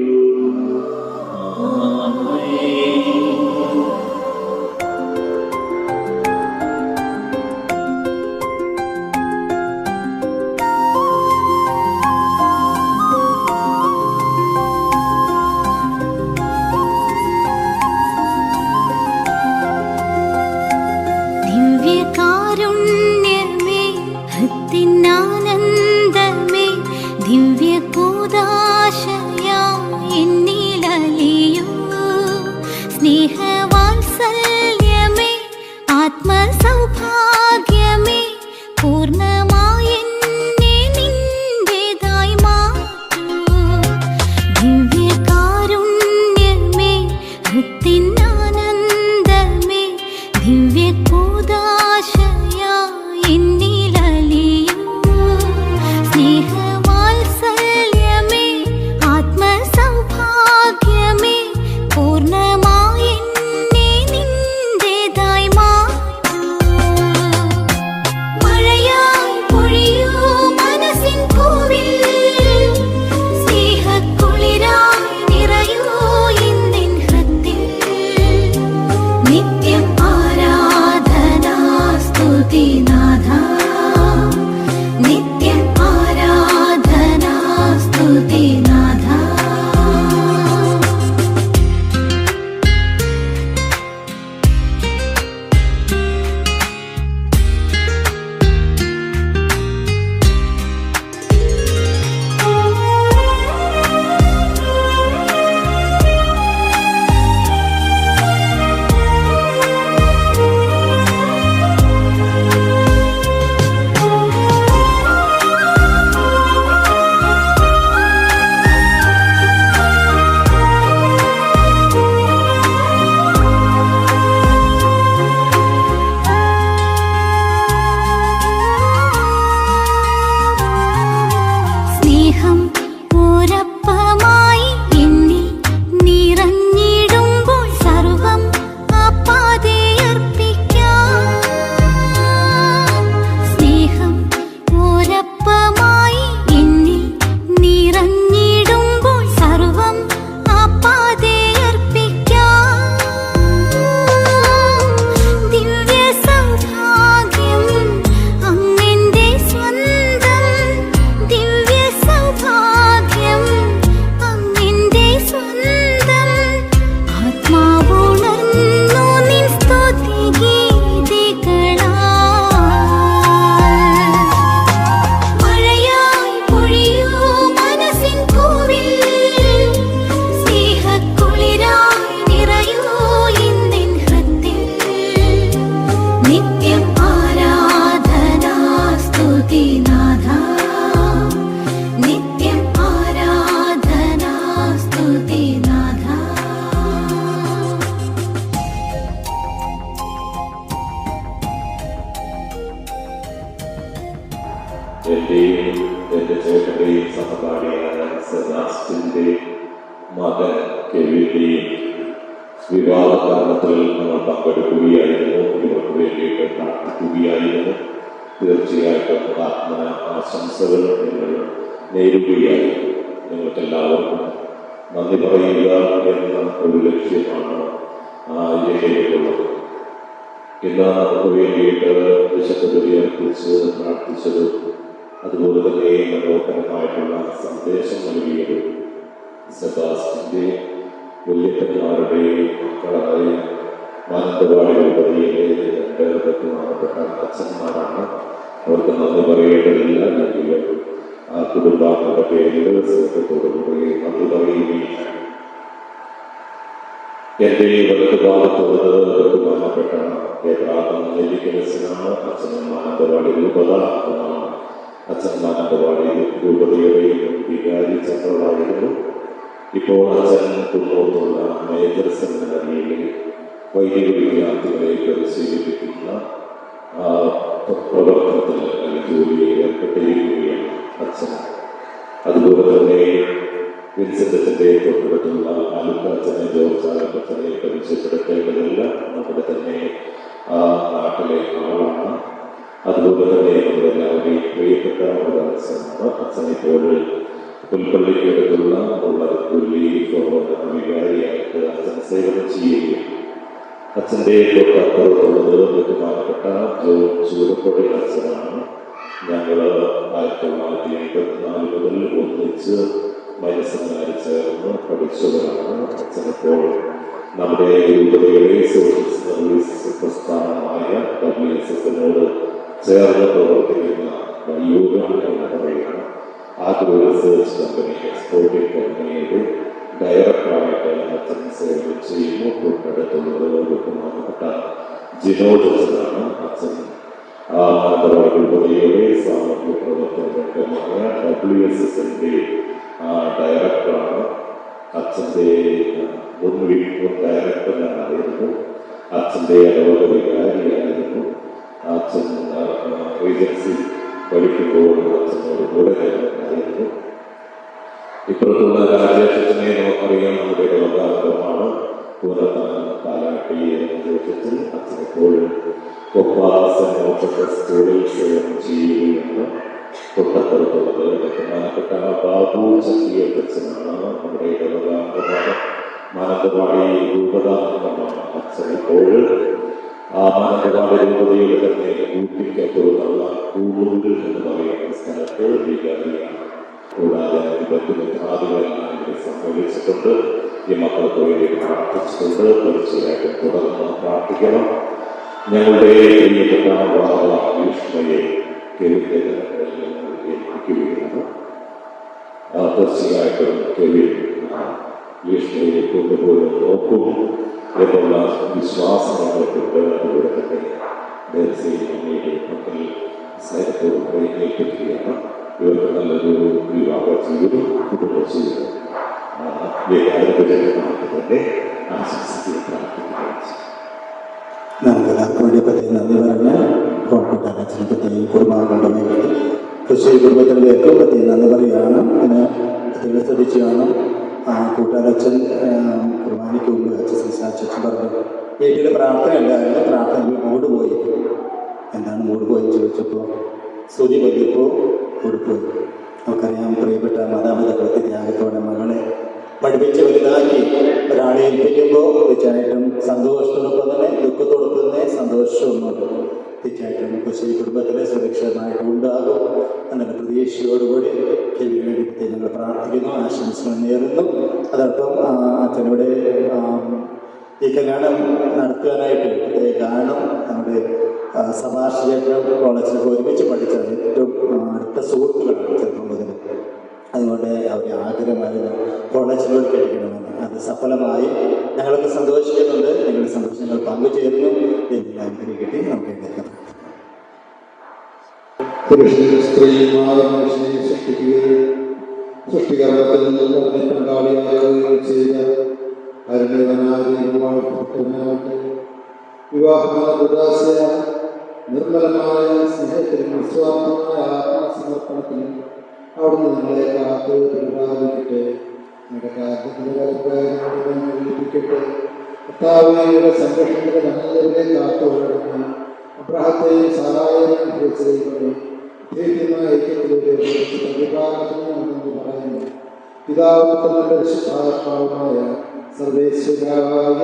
ദിവ്യകാരുണ്യമേ, ഹൃത്തിനാനന്ദമേ, ദിവ്യകൂദാശയാ എന്നിലലിയൂ. സ്നേഹവാത്സല്യമേ, ആത്മസൗഭാഗ്യമേ, പൂർണ്ണമായി എന്നെ നിന്റേതായി മാറ്റൂ. ദിവ്യകാരുണ്യമേ, ഹൃത്തിനാനന്ദമേ, ദിവ്യകൂദാശയാ എന്നിലലിയൂ. സ്നേഹവാത്സല്യമേ, ആത്മസൗഭാഗ്യമേ, പൂർണ്ണമായി എന്നെ നിന്റേതായി മാറ്റൂ. മഴയായി പൊഴിയൂ മനസ്സിൻ പൂവിൽ, സ്നേഹക്കുളിരായി നിറയൂ ഇന്നെൻ ഹൃത്തിൽ. നിത്യം ആരാധനാ സ്തുതി നാഥ, നിത്യം ആരാധനാ സ്തുതി നാഥ. സ്നേഹം ഓരപ്പമായി എന്നിൽ നിറഞ്ഞിടുമ്പോൾ സർവം ആപ്പാതെ അർപ്പിക്കാം. സ്നേഹം ഓരപ്പമായി എന്നിൽ നിറഞ്ഞിടുമ്പോൾ സർവം ആപ്പാതെ അർപ്പിക്കാം. ദിവ്യസൗഭാഗ്യം അങ്ങെന്റെ സ്വന്തം, ദിവ്യസൗഭാഗ്യം അങ്ങെന്റെ സ്വന്തം. ആത്മാവുണർന്നു നിൻ സ്തുതിഗീതികളാൽ. മഴയായി പൊഴിയൂ മനസ്സിൻ പൂവിൽ, സ്നേഹക്കുളിരായി നിറയൂ ഇന്നെൻ ഹൃത്തിൽ. നിത്യം ആരാധനാ സ്തുതി നാഥ, നിത്യം ആരാധനാ സ്തുതി നാഥ. എന്റെയും എന്റെ ചേട്ടന്റെയും സഹപാഠിയായ സെബാസ്റ്റ്യന്റെ മകൻ കെവിന്റെയും വിവാഹകർമ്മത്തിൽ നമ്മൾ പങ്കെടുക്കുകയായിരുന്നു. ഇവർക്ക് വേണ്ടിയിട്ട് പ്രാർത്ഥിക്കുകയായിരുന്നു. തീർച്ചയായിട്ടും ആത്മന ആശംസകൾ നിങ്ങൾ നേരുകയായിരുന്നു. നിങ്ങൾക്കെല്ലാവർക്കും നന്ദി പറയുക എന്ന ഒരു ലക്ഷ്യമാണ് ആ ഇരയിലുള്ളത്. ഇന്ന് നമുക്ക് വേണ്ടിയിട്ട് വിശുദ്ധബലി അർപ്പിച്ച് പ്രാർത്ഥിച്ചത്, അതുപോലെ തന്നെ മനോഹരമായിട്ടുള്ള സന്ദേശം നൽകിയത് സെബാസ്റ്റ്യന്റെ വല്യപ്പന്മാരുടെ മക്കളായ മാനന്തവാടി രൂപതയിലെ രണ്ട് ബഹുമാനപ്പെട്ട അച്ഛന്മാരാണ്. അവർക്ക് നന്ദി പറയേണ്ടതില്ല. എങ്കിലും ആ കുടുംബാംഗങ്ങളുടെ പേരിൽ സ്നേഹത്തോടുകൂടി നന്ദി പറയുകയും എൻ്റെ വലതു ഭാഗത്തുള്ളത് ബഹുമാനപ്പെട്ട ഏപ്രാഹം നെല്ലിക്കലസിനാണ്. അച്ഛൻ മാനന്തവാടി രൂപത എന്നാണ്. അച്ഛൻ മാനന്തവാടി രൂപതയുടെയും വികാരി ജനറലായിരുന്നു. ഇപ്പോൾ അച്ഛൻ കുന്നോത്തുള്ള മേജർ സെമിനാരിയിൽ വൈദിക വിദ്യാർത്ഥികളെ പരിശീലിപ്പിക്കുന്ന പ്രവർത്തനത്തിൽ അല്ലെങ്കിൽ ജോലിയിൽ ഏർപ്പെട്ടിരിക്കുകയാണ് അച്ഛൻ. അതുപോലെ തന്നെ വിൻസെന്റച്ചൻ്റെ തൊട്ടടുത്തുള്ള ആലുക്കാച്ചനെ ജോർജ് ആലുക്കച്ചനെ പരിചയപ്പെടുത്തേണ്ടതില്ല. നമ്മുടെ തന്നെ നാട്ടിലെ ആളാണ്. അതുപോലെ തന്നെ നമ്മളെല്ലാവരെയും പ്രിയപ്പെട്ട ഒരു അച്ഛനാണ്. അച്ഛനിപ്പോൾ പുൽപ്പള്ളിക്കടുത്തുള്ള ഉള്ളി വികാരിയായിട്ട് അച്ഛൻ സേവനം ചെയ്യുകയാണ്. അച്ഛൻ്റെ തൊട്ടപ്പുറത്തുള്ളത് ബഹുമാനപ്പെട്ട ചൂരപ്പുഴ അച്ഛനാണ്. ഞങ്ങൾ 1984 മുതൽ ഒന്നിച്ച് മനസ്സിനായി ചേർന്ന് പഠിച്ചവരാണ്. അച്ഛനിപ്പോൾ നമ്മുടെ രൂപതയുടെ സോഷ്യൽ സർവീസ് പ്രസ്ഥാനമായ WSSനോട് ചേർന്ന് പ്രവർത്തിക്കുന്ന യോഗം എന്ന് പറയുന്ന ആഗ്രോ റിസർച്ച് കമ്പനി, എക്സ്പോർട്ടിംഗ് കമ്പനിയുടെ ഡയറക്ടറായിട്ട് അച്ഛൻ സേവനം ചെയ്യുന്നു. തൊട്ടടുത്തുള്ളത് ബഹുമാനപ്പെട്ട ജിനോജ് അച്ഛനാണ്. അച്ഛൻ മാനന്തവാടി രൂപതയുടെ സാമൂഹ്യ പ്രവർത്തന രംഗമായ WSSന്റെ ഡയറക്ടറാണ്. അച്ഛൻ്റെ മുൻ ഡയറക്ടറായിരുന്നു. അച്ഛൻ്റെ ഇടവക വികാരിയായിരുന്നു. അച്ഛൻ റീജൻസി പഠിക്കുമ്പോൾ അച്ഛനോട് കൂടെ ആയിരുന്നു. ഇപ്പുറത്തുള്ള രാജേഷനെ നമുക്കറിയാം, നമ്മുടെ ഇടവകാംഗമാണ്. പൂർണ്ണ കാലാട്ടി അച്ഛൻ അച്ഛനെപ്പോഴും സ്കൂളിൽ സേവനം ചെയ്യുകയാണ്. തൊട്ടപ്പുറത്തുള്ളത് ബഹുമാനപ്പെട്ട ബാബു ചക്കിയച്ഛനാണ്. നമ്മുടെ ഇടവകാംഗമാണ്. മാനന്തവാടി രൂപതാംഗമാണ്. അച്ഛനെപ്പോൾ മാനന്തവാടി രൂപതയിൽ തന്നെ ഊട്ടിക്കപ്പുറത്തുള്ള കൂളൂരിൽ എന്ന് പറയുന്ന സ്ഥലത്ത് വികാരിയാണ്. കൂടാതെ മറ്റു മിത്രാദികളെല്ലാം ഇവിടെ സമ്മേളിച്ചിട്ടുണ്ട്. ഈ മക്കൾക്ക് വേണ്ടി പ്രാർത്ഥിച്ചിട്ടുണ്ട്. തീർച്ചയായിട്ടും തുടർന്ന് പ്രാർത്ഥിക്കണം. ഞങ്ങളുടെ പ്രിയപ്പെട്ട ഭീഷ്മയെ ഏൽപ്പിക്കുകയാണ്. തീർച്ചയായിട്ടും ഭീഷ്മയെ കൊണ്ടുപോയി നോക്കും എന്നുള്ള വിശ്വാസം ഞങ്ങൾക്കുണ്ട്. അതുപോലെ തന്നെ ദേവസ്വയുടെ മക്കൾ സ്നേഹത്തോട് ഏൽപ്പിക്കുകയാണ്. ഇവർക്ക് നല്ലൊരു വിവാഹ ജീവിതം, കുടുംബ ജീവിതം തന്നെ ആശംസിക്കുകയും പ്രാർത്ഥിക്കുകയും നമുക്കെല്ലാവർക്കും വേണ്ടി പറ്റി നന്ദി പറഞ്ഞ് കോൺപെട്ട അച്ഛനെ പറ്റിയും കുടുംബാംഗങ്ങളെ പറ്റി കൃഷി കുടുംബത്തിൻ്റെ ഏറ്റവും പറ്റി നന്ദി പറയുകയാണ്. പിന്നെ പ്രത്യേകം ശ്രദ്ധിച്ചു കാണും. കൂട്ടാരച്ഛൻ കുർബാനയ്ക്ക് മുമ്പ് അച്ഛൻ സംസാരിച്ചു. അച്ഛൻ പറഞ്ഞു വീട്ടിൽ പ്രാർത്ഥന ഉണ്ടായിരുന്നു. പ്രാർത്ഥനയിൽ മൂട് പോയി. എന്താണ് മൂട് പോയി ചോദിച്ചപ്പോൾ സ്തുതി പതിയപ്പോൾ മൂട് പോയി. നമുക്കറിയാം, പ്രിയപ്പെട്ട മാതാപിതാക്കളെ ത്യാഗത്തോടെ മകളെ പഠിപ്പിച്ച് വലുതാക്കി ഒരാളെ ഏൽപ്പിക്കുമ്പോൾ തീർച്ചയായിട്ടും സന്തോഷത്തോടൊപ്പം തന്നെ ദുഃഖത്തോടൊപ്പം തന്നെ സന്തോഷവുമുണ്ട്. തീർച്ചയായിട്ടും കൊച്ചി കുടുംബത്തിലെ സുരക്ഷിതമായിട്ട് ഉണ്ടാകും എന്നുള്ള പ്രതീക്ഷയോടുകൂടി കെവിന് വേണ്ടി ഞങ്ങൾ പ്രാർത്ഥിക്കുന്നു, ആശംസകൾ നേരുന്നു. അതോടൊപ്പം അച്ഛനോട് ഈ കല്യാണം നടത്തുവാനായിട്ട് കാരണം നമ്മുടെ സഭാഷികളും കോളേജിലൊക്കെ ഒരുമിച്ച് പഠിച്ച ഏറ്റവും അടുത്ത സുഹൃത്തുക്കളാണ് ചെറുപ്പം മുതൽ. അതുകൊണ്ട് അവരുടെ ആഗ്രഹമായിരുന്നു കോളേജിലോട്ട് കെട്ടിക്കണമെന്ന്. അത് സഫലമായി. ഞങ്ങളൊക്കെ സന്തോഷിക്കുന്നുണ്ട്. ഞങ്ങളുടെ സന്തോഷങ്ങൾ പങ്കുചേരുന്നു. എല്ലാവരും കിട്ടി നമുക്ക് എടുക്കാം. സ്ത്രീയുമായ മനുഷ്യനെ സൃഷ്ടിക്കുകയും സൃഷ്ടികർമ്മത്തിൽ നിന്ന് പങ്കാളിയാകുകയും ചെയ്ത അരുണവനായിട്ട് വിവാഹമായ നിർമ്മലമായ സ്നേഹത്തിലും നിസ്വാർത്ഥമായ ആത്മസമർപ്പണത്തിലും അവിടുന്ന് നിങ്ങളെ കാത്ത് പരിപാലിക്കട്ടെ. നിങ്ങളുടെ കാലത്തിന്റെ കലപ്പിക്കട്ടെ. കർത്താവിയുടെ സംരക്ഷണത്തിന്റെ നല്ലവരെ കാത്തുകൊള്ളണമേ. അബ്രഹത്തെയും സാറായെയും അനുഭവിച്ചതുകൊണ്ട് ഐക്യത്തിലൂടെ പരിപാലനത്തിന് പറയുന്നു. പിതാവുത്തങ്ങളുടെ വിശുദ്ധാത്മാവുമായ സർവേശ്വരായ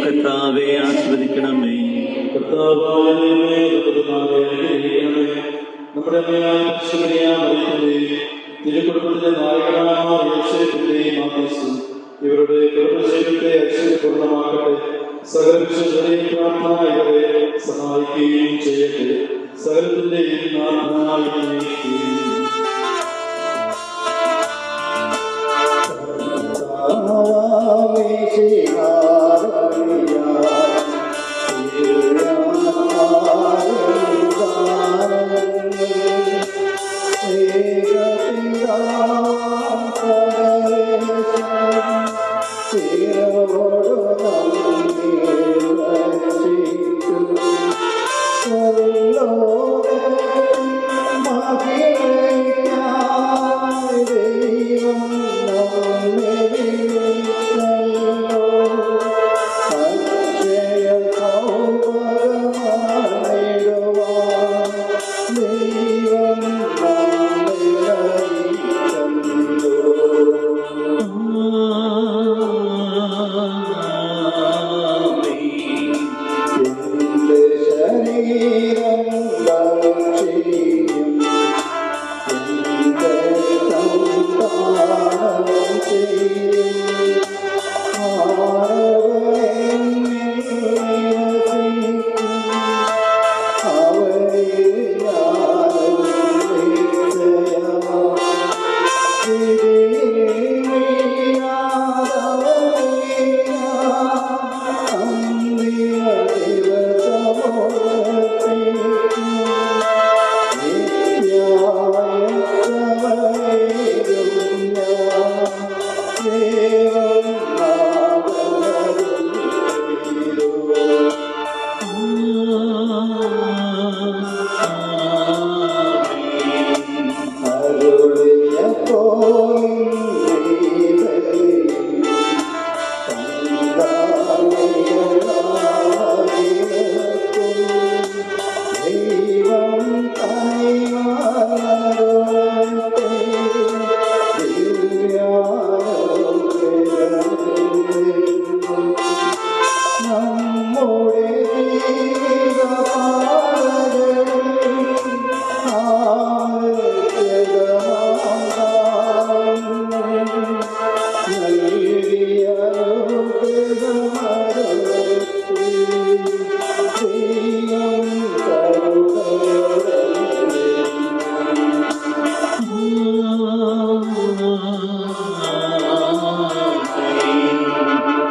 കർത്താവേ ആസ്വദിക്കണമേ. നമ്മുടെ തിരുക്കുടുംബത്തിലെ നായകനായ ഇവരുടെ കുടുംബജീവിതത്തെ ഐശ്വര്യപൂർണ്ണമാക്കട്ടെ. സകല വിശുദ്ധരെയും പ്രാർത്ഥന ഇവരെ സഹായിക്കുകയും ചെയ്യട്ടെ. സകലത്തിന്റെയും നാഥനായി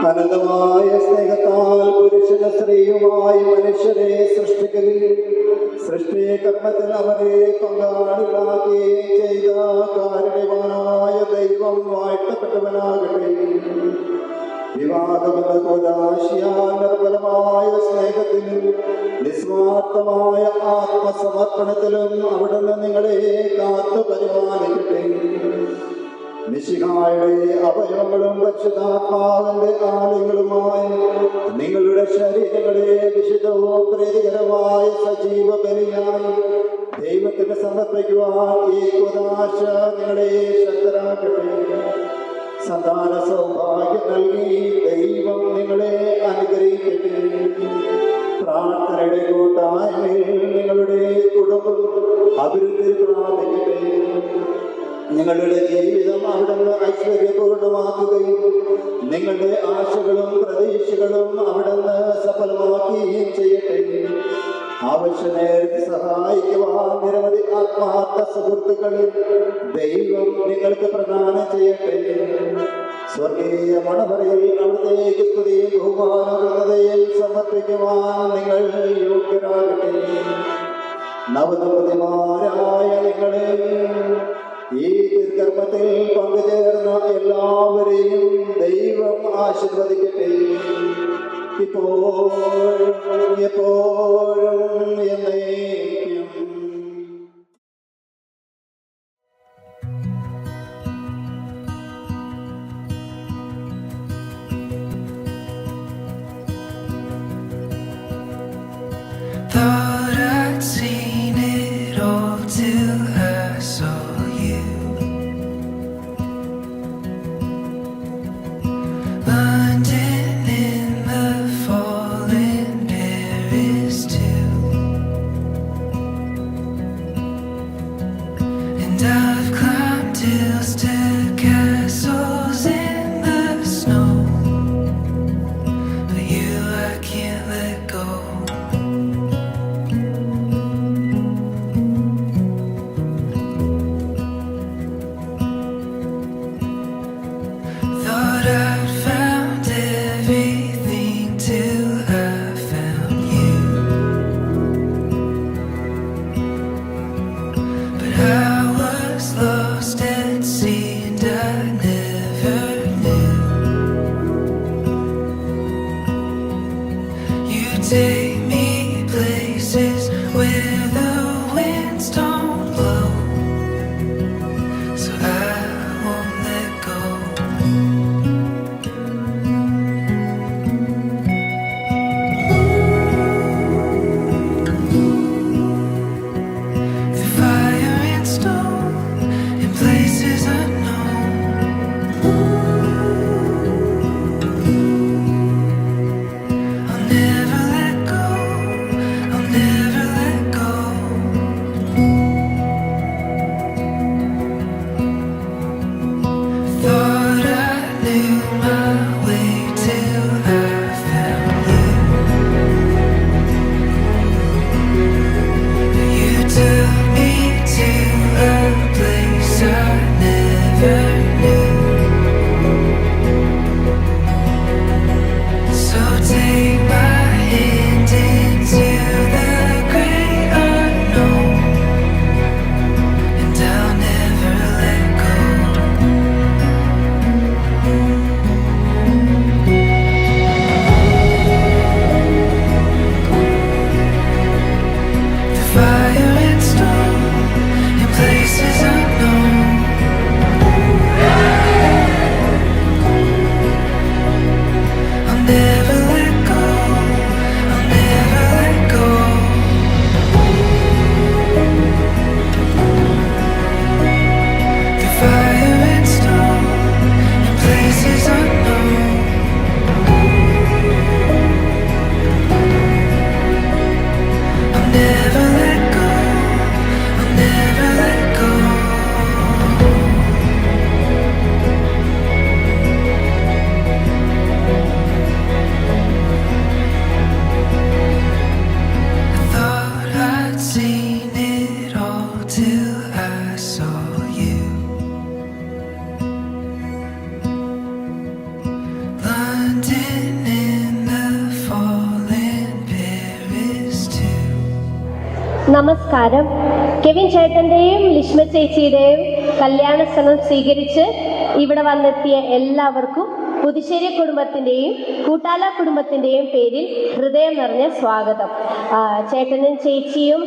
അനന്തമായ സ്നേഹത്താൽ പുരുഷന സ്ത്രീയുമായി മനുഷ്യരെ സൃഷ്ടിക്കുകയും സൃഷ്ടികർമ്മത്തിൽ അവരെ പങ്കാളികളാക്കുകയും ചെയ്ത കാരുണ്യവാനായ ദൈവം വാഴ്ത്തപ്പെട്ടവനാകട്ടെ. വിവാഹമെന്ന കോലാശിയാൽ നിർബലമായ സ്നേഹത്തിലും നിസ്വാർത്ഥമായ ആത്മസമർപ്പണത്തിലും അവിടുന്ന് നിങ്ങളെ കാത്തു പരിപാലിക്കട്ടെ. മിശിഹായുടെ അവയവങ്ങളും പരിശുദ്ധാത്മാവിന്റെ ആളുകളുമായി നിങ്ങളുടെ ശരീരങ്ങളെ വിശുദ്ധവും പ്രീതികരമായ സജീവ ബലിയായി ദൈവത്തിന് സമർപ്പിക്കുവാൻ ഈ കുദാശ നിങ്ങളെ ശക്തരാക്കട്ടെ. സന്താന സൗഭാഗ്യം നൽകി ദൈവം നിങ്ങളെ അനുഗ്രഹിക്കട്ടെ. പ്രാർത്ഥനയുടെ കൂട്ടായ്മയിൽ നിങ്ങളുടെ കുടുംബം അഭിവൃദ്ധി പ്രാപിക്കട്ടെ. നിങ്ങളുടെ ജീവിതം അവിടുന്ന് ഐശ്വര്യപൂർണമാക്കുകയും നിങ്ങളുടെ ആശകളും പ്രതീക്ഷകളും അവിടുന്ന് സഫലമാക്കുകയും ചെയ്യട്ടെ. ആവശ്യമേറെ സഹായിക്കുവാൻ നിരവധി ആത്മാർത്ഥ സുഹൃത്തുക്കളിൽ ദൈവം നിങ്ങൾക്ക് പ്രദാനം ചെയ്യട്ടെ. സ്വർഗീയ മണവറയിൽ അവിടത്തേക്ക് സ്തുതിയും ബഹുമാനവും സമർപ്പിക്കുവാൻ നിങ്ങൾ യോഗ്യരാകട്ടെ. നവദമ്പതിമാരായ നിങ്ങളെ ഈ കർമ്മത്തിൽ പങ്കുചേർന്ന എല്ലാവരെയും ദൈവം ആശീർവദിക്കട്ടെ. ഇപ്പോഴും എപ്പോഴും എന്നേക്കും. Thought I'd seen it all till I saw you. London in the fall and Paris too. നമസ്കാരം. കെവിൻ ചേട്ടൻ്റെയും ലിഷ്മ ചേച്ചിയുടെയും കല്യാണ ശ്രമം സ്വീകരിച്ച് ഇവിടെ വന്നെത്തിയ എല്ലാവർക്കും പുതുശ്ശേരി കുടുംബത്തിൻ്റെയും കൂട്ടാല കുടുംബത്തിൻ്റെയും പേരിൽ ഹൃദയം നിറഞ്ഞ സ്വാഗതം. ചേട്ടനും ചേച്ചിയും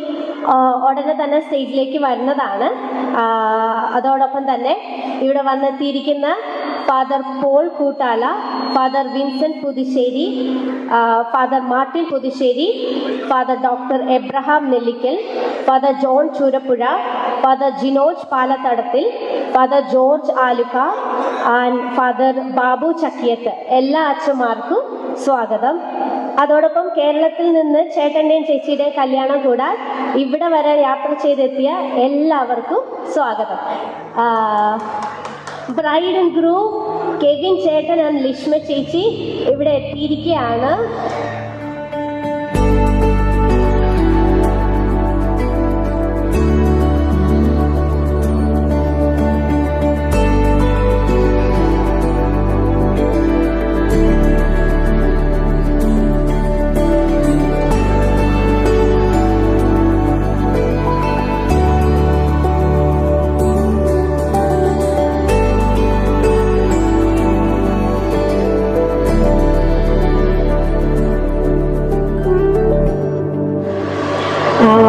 ഉടനെ തന്നെ സ്റ്റേജിലേക്ക് വരുന്നതാണ്. അതോടൊപ്പം തന്നെ ഇവിടെ വന്നെത്തിയിരിക്കുന്ന father Paul Koottala, father Vincent Puthussery, father Martin Puthussery, father doctor Abraham Nellikkal, father John Choorappuzha, father Jinoj Palathadathil, father George Aluka and father Babu Chakkiyath, എല്ലാ അച്ഛന്മാർക്കും സ്വാഗതം. അതോടൊപ്പം കേരളത്തിൽ നിന്ന് ചേട്ടൻ്റെയും ചേച്ചിയുടെയും കല്യാണം കൂടാൻ ഇവിടെ വരെ യാത്ര ചെയ്തെത്തിയ എല്ലാവർക്കും സ്വാഗതം. ബ്രൈഡ് ആൻഡ് ഗ്രൂം കെവിൻ ചേട്ടൻ ആൻഡ് ലിഷ്മ ചേച്ചി ഇവിടെ എത്തിയിരിക്കുകയാണ്.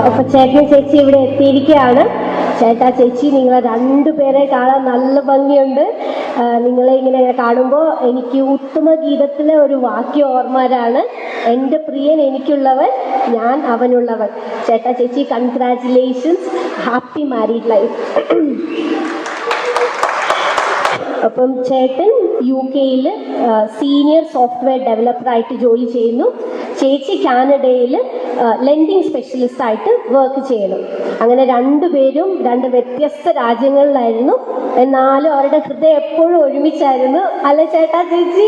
അപ്പൊ ചേട്ടൻ ചേച്ചി ഇവിടെ എത്തിയിരിക്കുകയാണ്. ചേട്ടാ ചേച്ചി, നിങ്ങളെ രണ്ടുപേരെ കാണാൻ നല്ല ഭംഗിയുണ്ട്. നിങ്ങളെ ഇങ്ങനെ കാണുമ്പോൾ എനിക്ക് ഉത്തമ ഗീതത്തിലെ ഒരു വാക്യം ഓർമ്മരാണ്, എൻ്റെ പ്രിയൻ എനിക്കുള്ളവൻ, ഞാൻ അവനുള്ളവൻ. ചേട്ടാ ചേച്ചി, കൺഗ്രാറ്റുലേഷൻസ്, ഹാപ്പി മാരീഡ് ലൈഫ്. അപ്പം ചേട്ടൻ UK സീനിയർ സോഫ്റ്റ്വെയർ ഡെവലപ്പറായിട്ട് ജോലി ചെയ്യുന്നു. ചേച്ചി കാനഡയിൽ ലെൻഡിങ് സ്പെഷ്യലിസ്റ്റ് ആയിട്ട് വർക്ക് ചെയ്യുന്നു. അങ്ങനെ രണ്ടുപേരും രണ്ട് വ്യത്യസ്ത രാജ്യങ്ങളിലായിരുന്നു, എന്നാലും അവരുടെ ഹൃദയം എപ്പോഴും ഒരുമിച്ചായിരുന്നു, അല്ലെ ചേട്ടാ ചേച്ചി?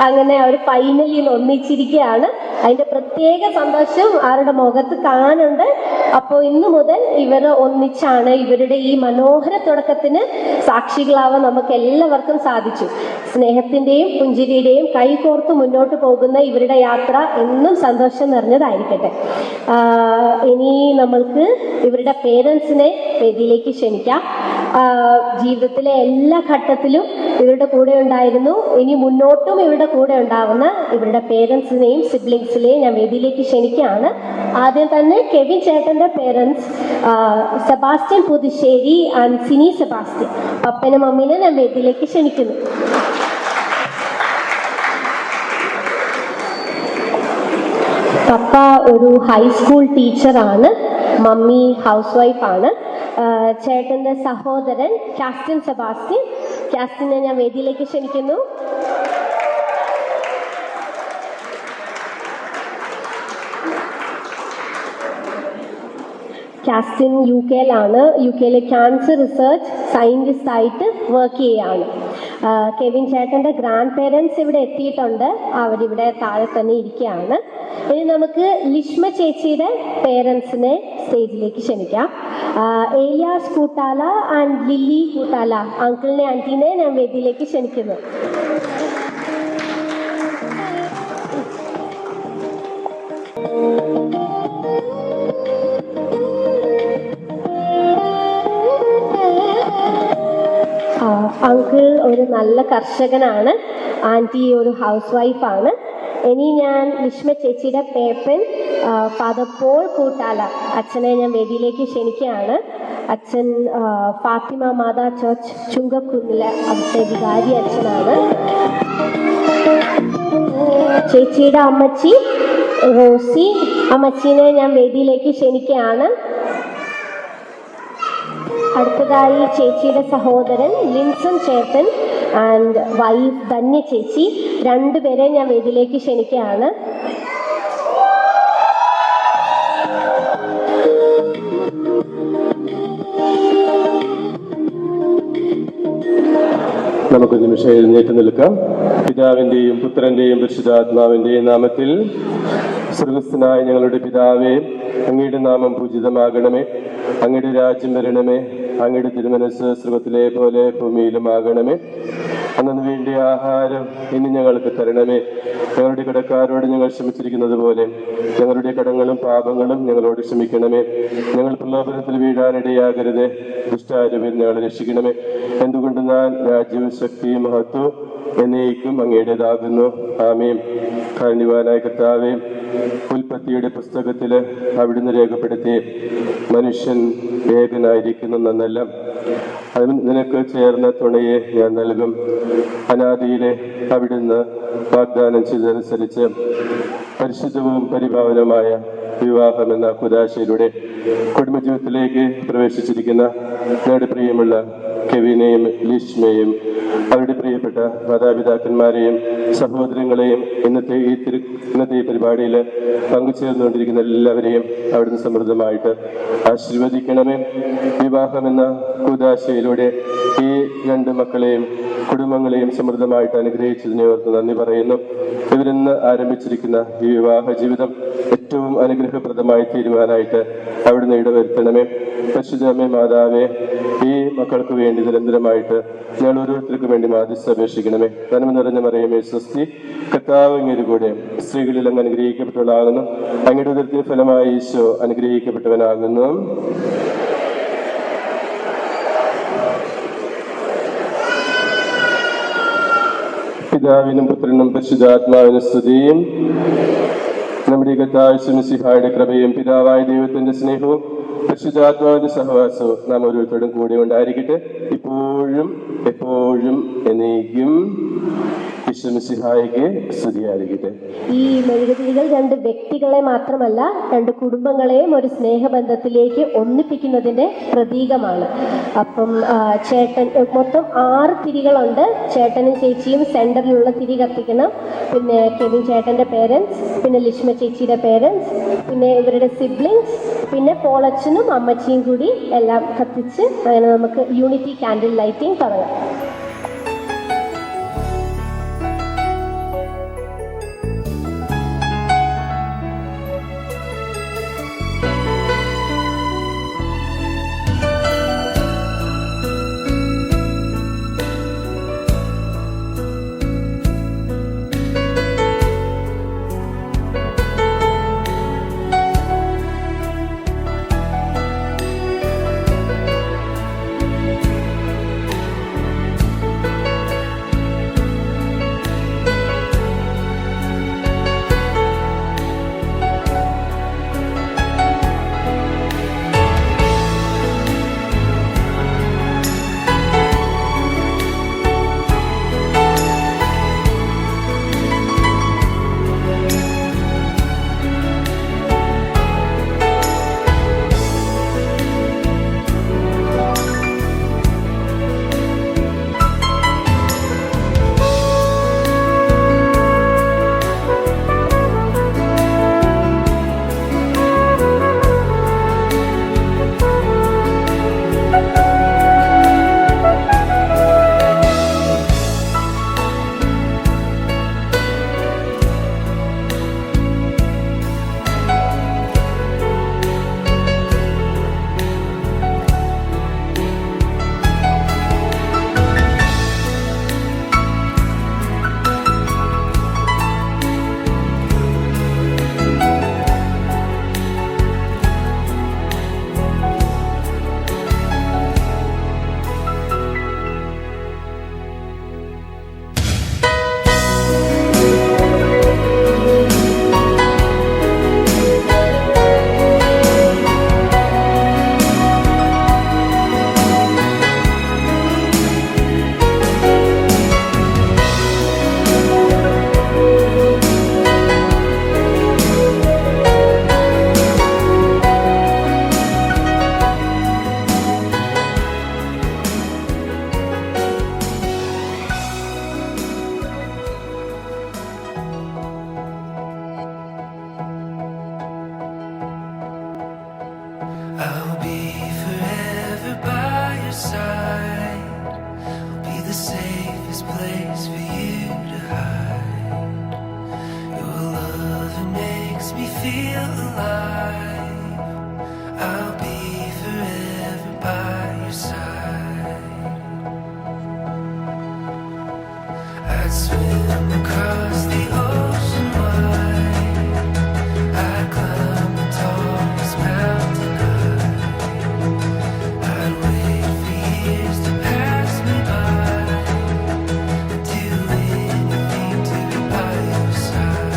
അങ്ങനെ അവർ ഫൈനലി ഒന്നിച്ചിരിക്കുകയാണ്. അതിൻ്റെ പ്രത്യേക സന്തോഷം അവരുടെ മുഖത്ത് കാണുന്നുണ്ട്. അപ്പോൾ ഇന്നു മുതൽ ഇവർ ഒന്നിച്ചാണ്. ഇവരുടെ ഈ മനോഹര തുടക്കത്തിന് സാക്ഷികളാവാൻ നമുക്ക് എല്ലാവർക്കും സാധിച്ചു. സ്നേഹത്തിൻ്റെയും പുഞ്ചിരിയുടെയും കൈകോർത്ത് മുന്നോട്ട് പോകുന്ന ഇവരുടെ യാത്ര എന്നും സന്തോഷം നിറഞ്ഞതായിരിക്കട്ടെ. ഇനി നമ്മൾക്ക് ഇവരുടെ പേരൻസിനെ വേദിയിലേക്ക് ക്ഷണിക്കാം. ജീവിതത്തിലെ എല്ലാ ഘട്ടത്തിലും ഇവരുടെ കൂടെ ഉണ്ടായിരുന്നു, ഇനി മുന്നോട്ടും ഇവരുടെ കൂടെ ഉണ്ടാവുന്ന ഇവരുടെ പേരൻസിനെയും സിബ്ലിങ്സിനെയും ഞാൻ വേദിയിലേക്ക് ക്ഷണിക്കുകയാണ്. ആദ്യം തന്നെ കെവിൻ ചേട്ടൻ്റെ പേരൻസ് സെബാസ്റ്റ്യൻ പുതുശ്ശേരി ആൻഡ് സിനി സെബാസ്റ്റ്യൻ, പപ്പനും മമ്മീനെ ഞാൻ വേദിയിലേക്ക് ക്ഷണിക്കുന്നു. പപ്പ ഒരു ഹൈസ്കൂൾ ടീച്ചറാണ്, മമ്മി ഹൗസ് വൈഫാണ്. ചേട്ടൻ്റെ സഹോദരൻ കാസ്റ്റിൻ സെബാസ്റ്റ്യൻ, കാസ്റ്റിനെ ഞാൻ വേദിയിലേക്ക് ക്ഷണിക്കുന്നു. കാസ്റ്റിൻ UK ക്യാൻസർ റിസർച്ച് സയൻറ്റിസ്റ്റ് ആയിട്ട് വർക്ക് ചെയ്യുകയാണ്. കെവിൻ ചേട്ടൻ്റെ ഗ്രാൻഡ് പേരൻസ് ഇവിടെ എത്തിയിട്ടുണ്ട്, അവരിവിടെ താഴെ തന്നെ ഇരിക്കുകയാണ്. ഇനി നമുക്ക് ലിഷ്മ ചേച്ചിയുടെ പേരൻസിനെ സ്റ്റേജിലേക്ക് ക്ഷണിക്കാം. ഏലിയാസ് കൂട്ടാല ആൻഡ് ലില്ലി കൂട്ടാല, അങ്കിളിനെ ആൻറ്റീനെ ഞാൻ വേദിയിലേക്ക് ക്ഷണിക്കുന്നു. അങ്കിൾ ഒരു നല്ല കർഷകനാണ്, ആൻറ്റി ഒരു ഹൗസ് വൈഫാണ്. ഇനി ഞാൻ ലിഷ്മ ചേച്ചിയുടെ പേപ്പൻ ഫാദർ പോൾ കൂട്ടാല, അച്ഛനെ ഞാൻ വേദിയിലേക്ക് ക്ഷണിക്കുകയാണ്. അച്ഛൻ ഫാത്തിമ മാതാ ചർച്ച് ചുങ്കക്കുന്നിലെ അവിടുത്തെ വികാരി അച്ഛനാണ്. ചേച്ചിയുടെ അമ്മച്ചി റോസി, അമ്മച്ചീനെ ഞാൻ വേദിയിലേക്ക് ക്ഷണിക്കുകയാണ്. അടുത്തതായി ചേച്ചിയുടെ സഹോദരൻ ലിൻസൺ ചേട്ടൻ ആൻഡ് വൈഫ് ധന്യ ചേച്ചി, രണ്ടുപേരെ ഞാൻ വേദിയിലേക്ക് ക്ഷണിക്കുകയാണ്. നമുക്ക് നിമിഷം എഴുന്നേറ്റ് നിൽക്കാം. പിതാവിൻ്റെയും പുത്രൻ്റെയും പരിശുദ്ധാത്മാവിൻ്റെയും നാമത്തിൽ. സ്വർഗസ്ഥനായ ഞങ്ങളുടെ പിതാവേ, അങ്ങയുടെ നാമം പൂജിതമാകണമേ, അങ്ങയുടെ രാജ്യം വരണമേ, അങ്ങയുടെ തിരുമനസ് സ്വർഗത്തിലെ പോലെ ഭൂമിയിലുമാകണമേ. അന്നു വേണ്ടി ആഹാരം ഇനി ഞങ്ങൾക്ക് തരണമേ. ഞങ്ങളുടെ കടക്കാരോട് ഞങ്ങൾ ക്ഷമിച്ചിരിക്കുന്നത് പോലെ ഞങ്ങളുടെ കടങ്ങളും പാപങ്ങളും ഞങ്ങളോട് ക്ഷമിക്കണമേ. ഞങ്ങൾ പ്രലോഭനത്തിൽ വീഴാനിടയാകരുത്, ദുഷ്ടാരൂപിൽ ഞങ്ങളെ രക്ഷിക്കണമേ. എന്തുകൊണ്ടെന്നാൽ രാജ്യവും ശക്തിയും മഹത്വവും എന്നേക്കും അങ്ങയുടേതാകുന്നു. ആമേൻ. കാരുണ്യവാനായ കർത്താവേ, ഉൽപ്പത്തിയുടെ പുസ്തകത്തില് അവിടുന്ന് രേഖപ്പെടുത്തി മനുഷ്യൻ ഏകനായിരിക്കുന്നു എന്നല്ല, അതിന് നിനക്ക് ചേർന്ന തുണയെ ഞാൻ നൽകും. അനാദിയിലെ അവിടുന്ന് വാഗ്ദാനം ചെയ്തതനുസരിച്ച് പരിശുദ്ധവും പരിഭാവനമായ വിവാഹം എന്ന കുദാശയിലൂടെ കുടുംബജീവിതത്തിലേക്ക് പ്രവേശിച്ചിരിക്കുന്ന ഞങ്ങളുടെ പ്രിയമുള്ള കെവിനെയും ലിഷ്മയെയും അവരുടെ പ്രിയപ്പെട്ട മാതാപിതാക്കന്മാരെയും സഹോദരങ്ങളെയും ഇന്നത്തെ ഈ പരിപാടിയിൽ പങ്കുചേർന്നുകൊണ്ടിരിക്കുന്ന എല്ലാവരെയും അവിടുന്ന് സമൃദ്ധമായിട്ട് ആശീർവദിക്കണമേ. വിവാഹമെന്ന കൂദാശയിലൂടെ ഈ രണ്ട് മക്കളെയും കുടുംബങ്ങളെയും സമൃദ്ധമായിട്ട് അനുഗ്രഹിച്ചതിനെ ഓർത്ത് നന്ദി പറയുന്നു. ഇവരിന്ന് ആരംഭിച്ചിരിക്കുന്ന ഈ വിവാഹ ജീവിതം ഏറ്റവും അനുഗ്രഹപ്രദമായി തീരുവാനായിട്ട് അവിടുന്ന് ഇടവരുത്തണമേ. പരിശുദ്ധമേ മാതാവേ, ഈ മക്കൾക്ക് വേണ്ടി നിരന്തരമായിട്ട് ഞങ്ങൾ ഓരോരുത്തർക്കും വേണ്ടി മാധ്യസ്ഥ അപേക്ഷിക്കണമേ. നന്മ നിറഞ്ഞ മറിയമേ സ്വസ്തി, കർത്താവ് അങ്ങയുടെ കൂടെ സ്ത്രീകളിൽ അങ്ങ് അനുഗ്രഹിക്കപ്പെട്ടവളാകുന്നു. അങ്ങയുടെ ഉദരത്തിന് ഫലമായി ഈശോ അനുഗ്രഹിക്കപ്പെട്ടവനാകുന്നു. പിതാവിനും പുത്രനും പരിശുദ്ധാത്മാവിനും സ്തുതിയും. നമ്മുടെ കർത്താവ് മിശിഹായുടെ കൃപയും പിതാവായ ദൈവത്തിന്റെ സ്നേഹവും പരിശുദ്ധാത്മാവിന്റെ സഹവാസവും നാം ഓരോരുത്തരോടും കൂടെ ഉണ്ടായിരിക്കട്ടെ, ഇപ്പോഴും എപ്പോഴും എന്നേക്കും. ഈശ്വരമിശിഹായിക്ക് സ്തുതിയായിരിക്കട്ടെ. ഈ മെഴുകുതിരികൾ രണ്ട് വ്യക്തികളെ മാത്രമല്ല, രണ്ട് കുടുംബങ്ങളെയും ഒരു സ്നേഹബന്ധത്തിലേക്ക് ഒന്നിപ്പിക്കുന്നതിന്റെ പ്രതീകമാണ്. അപ്പം ചേട്ടൻ മൊത്തം 6 തിരികളുണ്ട്. ചേട്ടനും ചേച്ചിയും സെന്ററിലുള്ള തിരി കത്തിക്കണം. പിന്നെ കെവിൻ ചേട്ടന്റെ പേരൻസ്, പിന്നെ ലിഷ്മ ചേച്ചിയുടെ പേരൻസ്, പിന്നെ ഇവരുടെ സിബ്ലിങ്സ്, പിന്നെ പോളച്ചനും അമ്മച്ചിയും കൂടി എല്ലാം കത്തിച്ച് അങ്ങനെ നമുക്ക് യൂണിറ്റി കാൻഡിൽ ലൈറ്റിംഗ് തുടങ്ങാം. I'd swim across the ocean wide. I'd climb the tallest mountain high. I'd wait for years to pass me by. I'd do anything to be by your side.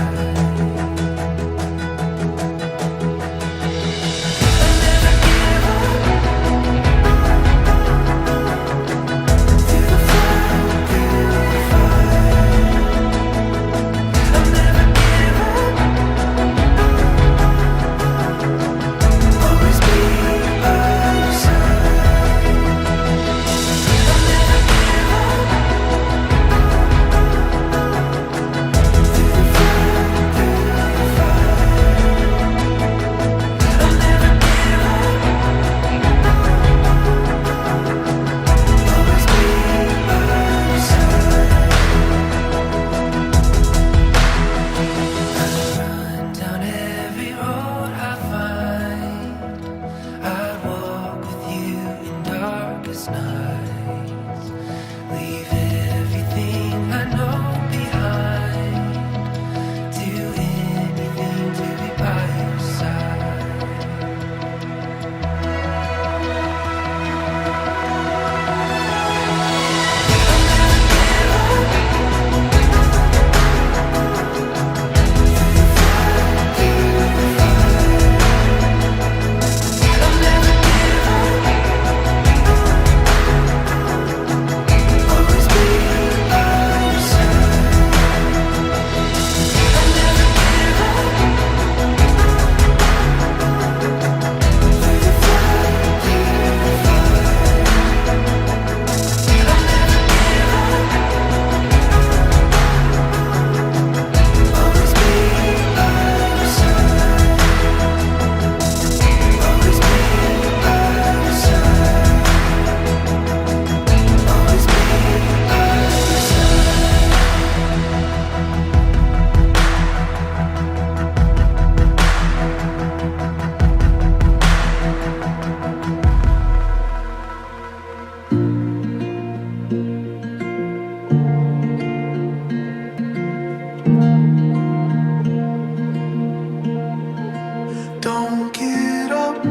Don't get up.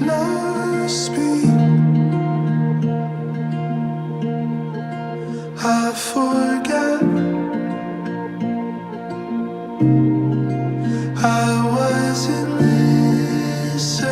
Lost me. I forgot I wasn't listening.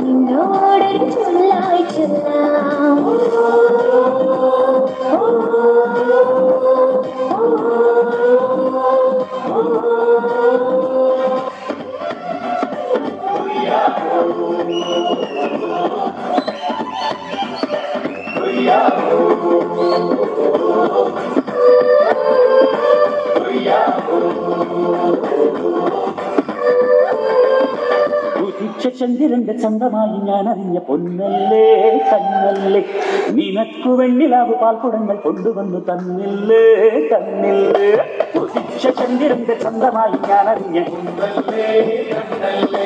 നിന്നോടൊരു ചൊല്ലായി ചൊല്ലാം. ചന്ദ്രന്റെ ചന്തമായി ഞാൻ അറിഞ്ഞ പൊന്നല്ലേ കണ്ണല്ലേ, നിനക്കു വെണ്ണിലാവ് പാൽക്കുടങ്ങൾ കൊണ്ടുവന്നു തന്നില്ലേ തന്നില്ലേ. ചന്ദ്രന്റെ ചന്തമായി ഞാൻ അറിഞ്ഞ പൊന്നല്ലേ കണ്ണല്ലേ,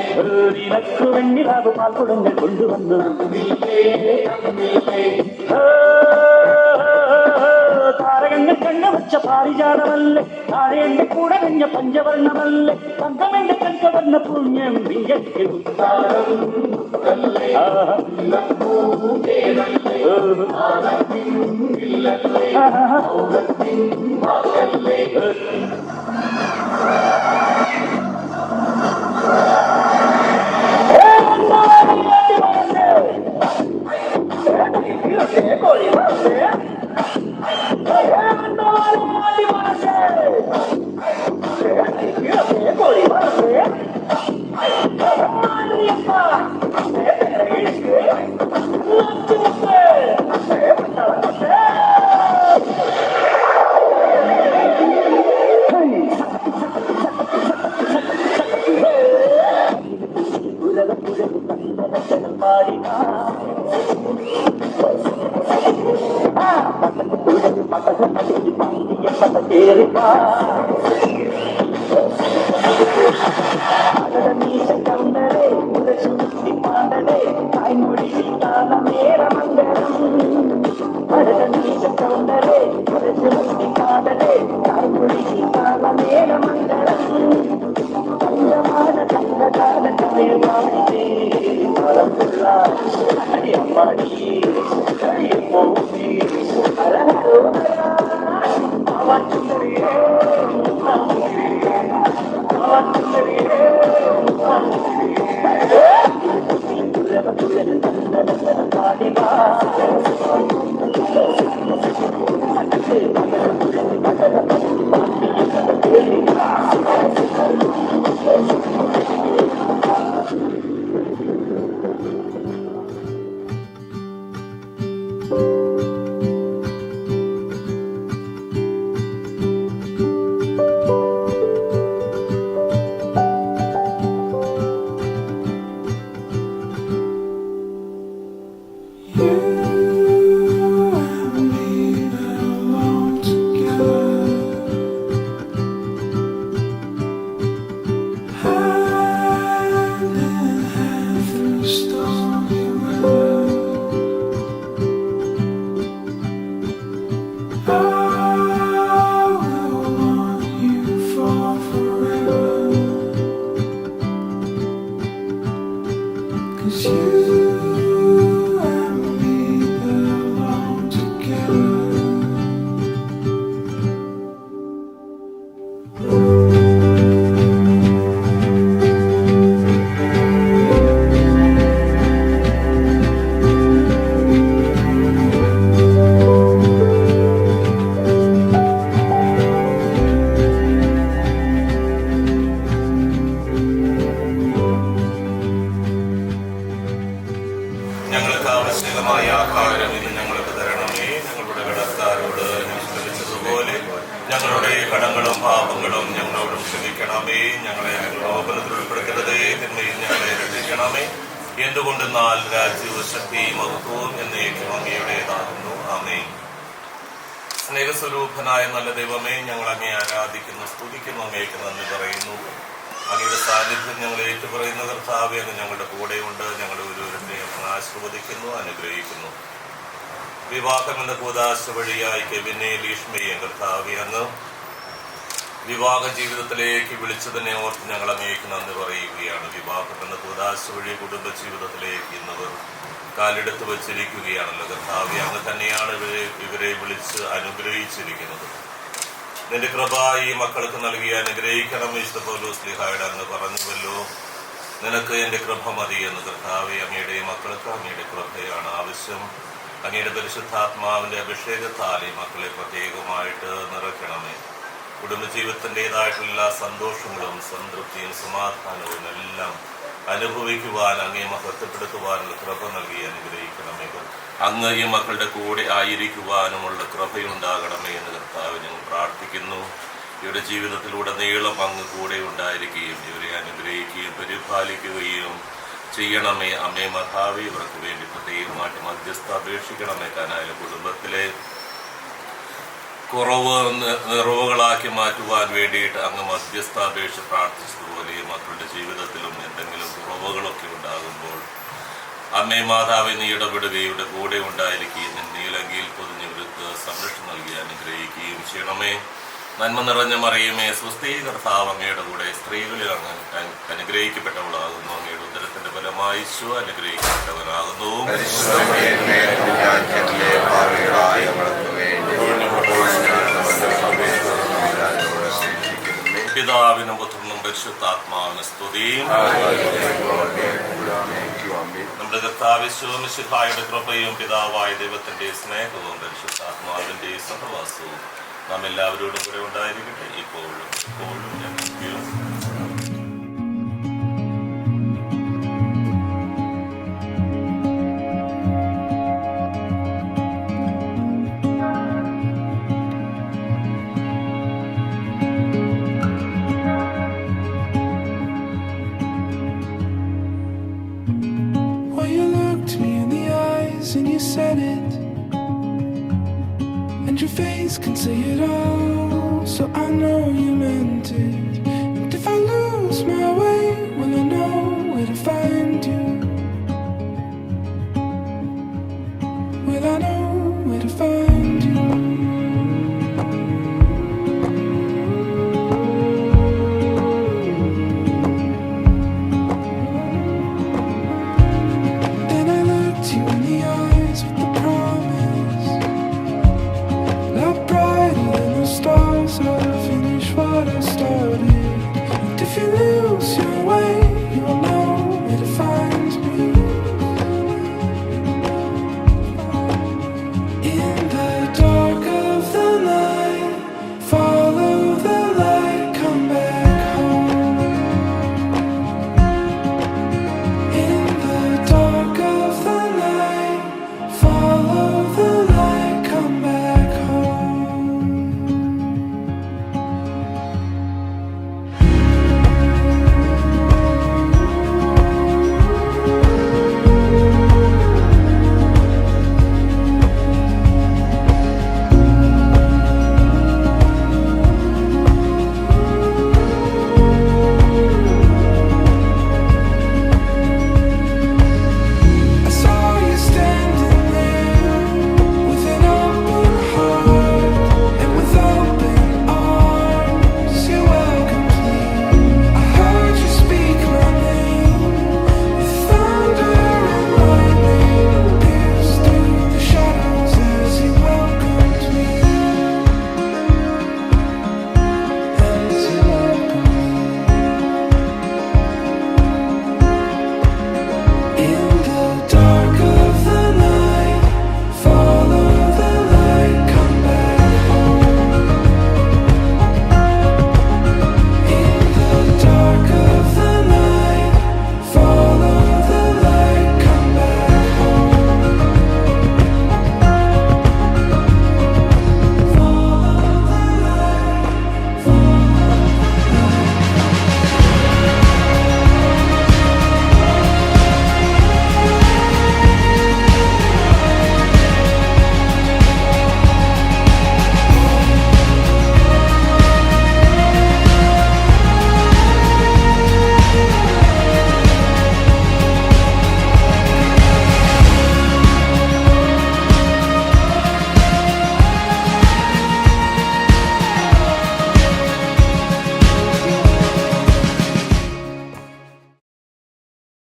നിനക്കു വെണ്ണിലാവ് പാൽക്കുടങ്ങൾ കൊണ്ടുവന്നു താരകങ്ങൾ കണ്ണുവച്ച പാരിജാതമല്ലേ, താഴെ എന്റെ കൂടെ കഴിഞ്ഞ പഞ്ചവർണ്ണമല്ലേ, തങ്കമെന്റെ കൽക്കവർണ്ണ പുണ്യം വിജയ്ക്ക് എന്തുകൊണ്ടെന്നാൽ രാജ്യവും ശക്തിയും മഹത്വവും എന്നേക്കും അങ്ങയുടേതാകുന്നു. ആമേൻ. സ്നേഹസ്വരൂപനായ നല്ല ദൈവമേ, ഞങ്ങൾ അങ്ങയെ ആരാധിക്കുന്നു, സ്തുതിക്കുന്നു, അങ്ങേക്ക് നന്ദി പറയുന്നു. അങ്ങയുടെ സാന്നിധ്യം ഞങ്ങൾ ഏറ്റുപറയുന്ന കർത്താവേ, അങ്ങ് ഞങ്ങളുടെ കൂടെയുണ്ട്. ഞങ്ങളുടെ ഓരോരുത്തരെയും അങ്ങ് ആശീർവദിക്കുന്നു, അനുഗ്രഹിക്കുന്നു. വിവാഹം എന്ന കൂദാശ വഴിയായി കെവിനെ ലീഷ്മയെ കർത്താവേ അങ്ങ് വിവാഹ ജീവിതത്തിലേക്ക് വിളിച്ചതിനെ ഓർത്ത് ഞങ്ങൾ അങ്ങേക്ക് നന്ദി പറയുകയാണ്. വിവാഹം എന്ന കുദാശ വഴി കുടുംബജീവിതത്തിലേക്ക് ഇന്നവർ കാലെടുത്ത് വച്ചിരിക്കുകയാണല്ലോ കർത്താവേ. അങ്ങ് തന്നെയാണ് ഇവരെ വിളിച്ച് അനുഗ്രഹിച്ചിരിക്കുന്നത്. നിന്റെ കൃപ ഈ മക്കൾക്ക് നൽകി അനുഗ്രഹിക്കണം. വിശുദ്ധ പൗലോസ് ശ്ലീഹായുടെ അങ്ങ് പറഞ്ഞുവല്ലോ, നിനക്ക് എൻ്റെ കൃപ മതി എന്ന്. കർത്താവേ, അങ്ങയുടെ മക്കൾക്ക് അങ്ങയുടെ കൃപയാണ് ആവശ്യം. അങ്ങയുടെ പരിശുദ്ധാത്മാവിൻ്റെ അഭിഷേകത്താൽ ഈ മക്കളെ പ്രത്യേകമായിട്ട് നിറയ്ക്കണമേ. കുടുംബജീവിതത്തിൻ്റെതായിട്ടുള്ള എല്ലാ സന്തോഷങ്ങളും സംതൃപ്തിയും സമാധാനവും എല്ലാം അനുഭവിക്കുവാൻ, അങ്ങേ മഹത്വപ്പെടുത്തുവാനുള്ള കൃപ നൽകി അനുഗ്രഹിക്കണമേ. അങ്ങ് ഈ മക്കളുടെ കൂടെ ആയിരിക്കുവാനുമുള്ള കൃപയുണ്ടാകണമേ എന്ന് കർത്താവ് ഞങ്ങൾ പ്രാർത്ഥിക്കുന്നു. ഇവരുടെ ജീവിതത്തിലൂടെ നീളം അങ്ങ് കൂടെ ഉണ്ടായിരിക്കുകയും ഇവരെ അനുഗ്രഹിക്കുകയും പരിപാലിക്കുകയും ചെയ്യണമേ. അമ്മേ മഹാവി, ഇവർക്ക് വേണ്ടി പ്രത്യേകമായിട്ട് മധ്യസ്ഥ അപേക്ഷിക്കണമേ. കാനായ കുടുംബത്തിലെ നിറവുകളാക്കി മാറ്റുവാൻ വേണ്ടിയിട്ട് അങ്ങ് മധ്യസ്ഥാപേക്ഷ പ്രാർത്ഥിച്ചതുപോലെ മക്കളുടെ ജീവിതത്തിലും എന്തെങ്കിലും കുറവുകളൊക്കെ ഉണ്ടാകുമ്പോൾ അമ്മേ മാതാവെ നീ ഇടപെടുകയുടെ കൂടെ ഉണ്ടായിരിക്കുകയും നീലങ്കിയിൽ പൊതിഞ്ഞവർക്ക് സംരക്ഷണം നൽകി അനുഗ്രഹിക്കുകയും ചെയ്യണമേ. നന്മ നിറഞ്ഞ മറിയമേ, സ്വസ്തി, കർത്താവ് അങ്ങയുടെ കൂടെ സ്ത്രീകളിൽ അങ്ങ് അനുഗ്രഹിക്കപ്പെട്ടവളാകുന്നു. അങ്ങയുടെ ഉദരത്തിന്റെ ഫലമായി ഈശോ അനുഗ്രഹിക്കപ്പെട്ടവനാകുന്നു. പിതാവിനും പുത്രനും പരിശുദ്ധാത്മാവിന് സ്തുതി. നമ്മുടെ കർത്താവ് മിശിഹായുടെ കൃപയും പിതാവായ ദൈവത്തിന്റെ സ്നേഹവും പരിശുദ്ധാത്മാവിന്റെ സഹവാസവും നാം എല്ലാവരോടും കൂടെ ഉണ്ടായിരിക്കട്ടെ, ഇപ്പോഴും എപ്പോഴും ഞങ്ങൾക്കും. And you said it, and your face can say it all, so I know you meant it. And if I lose my way, will I know where to find you? Will I know where to find you? Then I looked you in the eyes with the promise, love brighter than the stars. I'll finish what I started. And if you lose your way,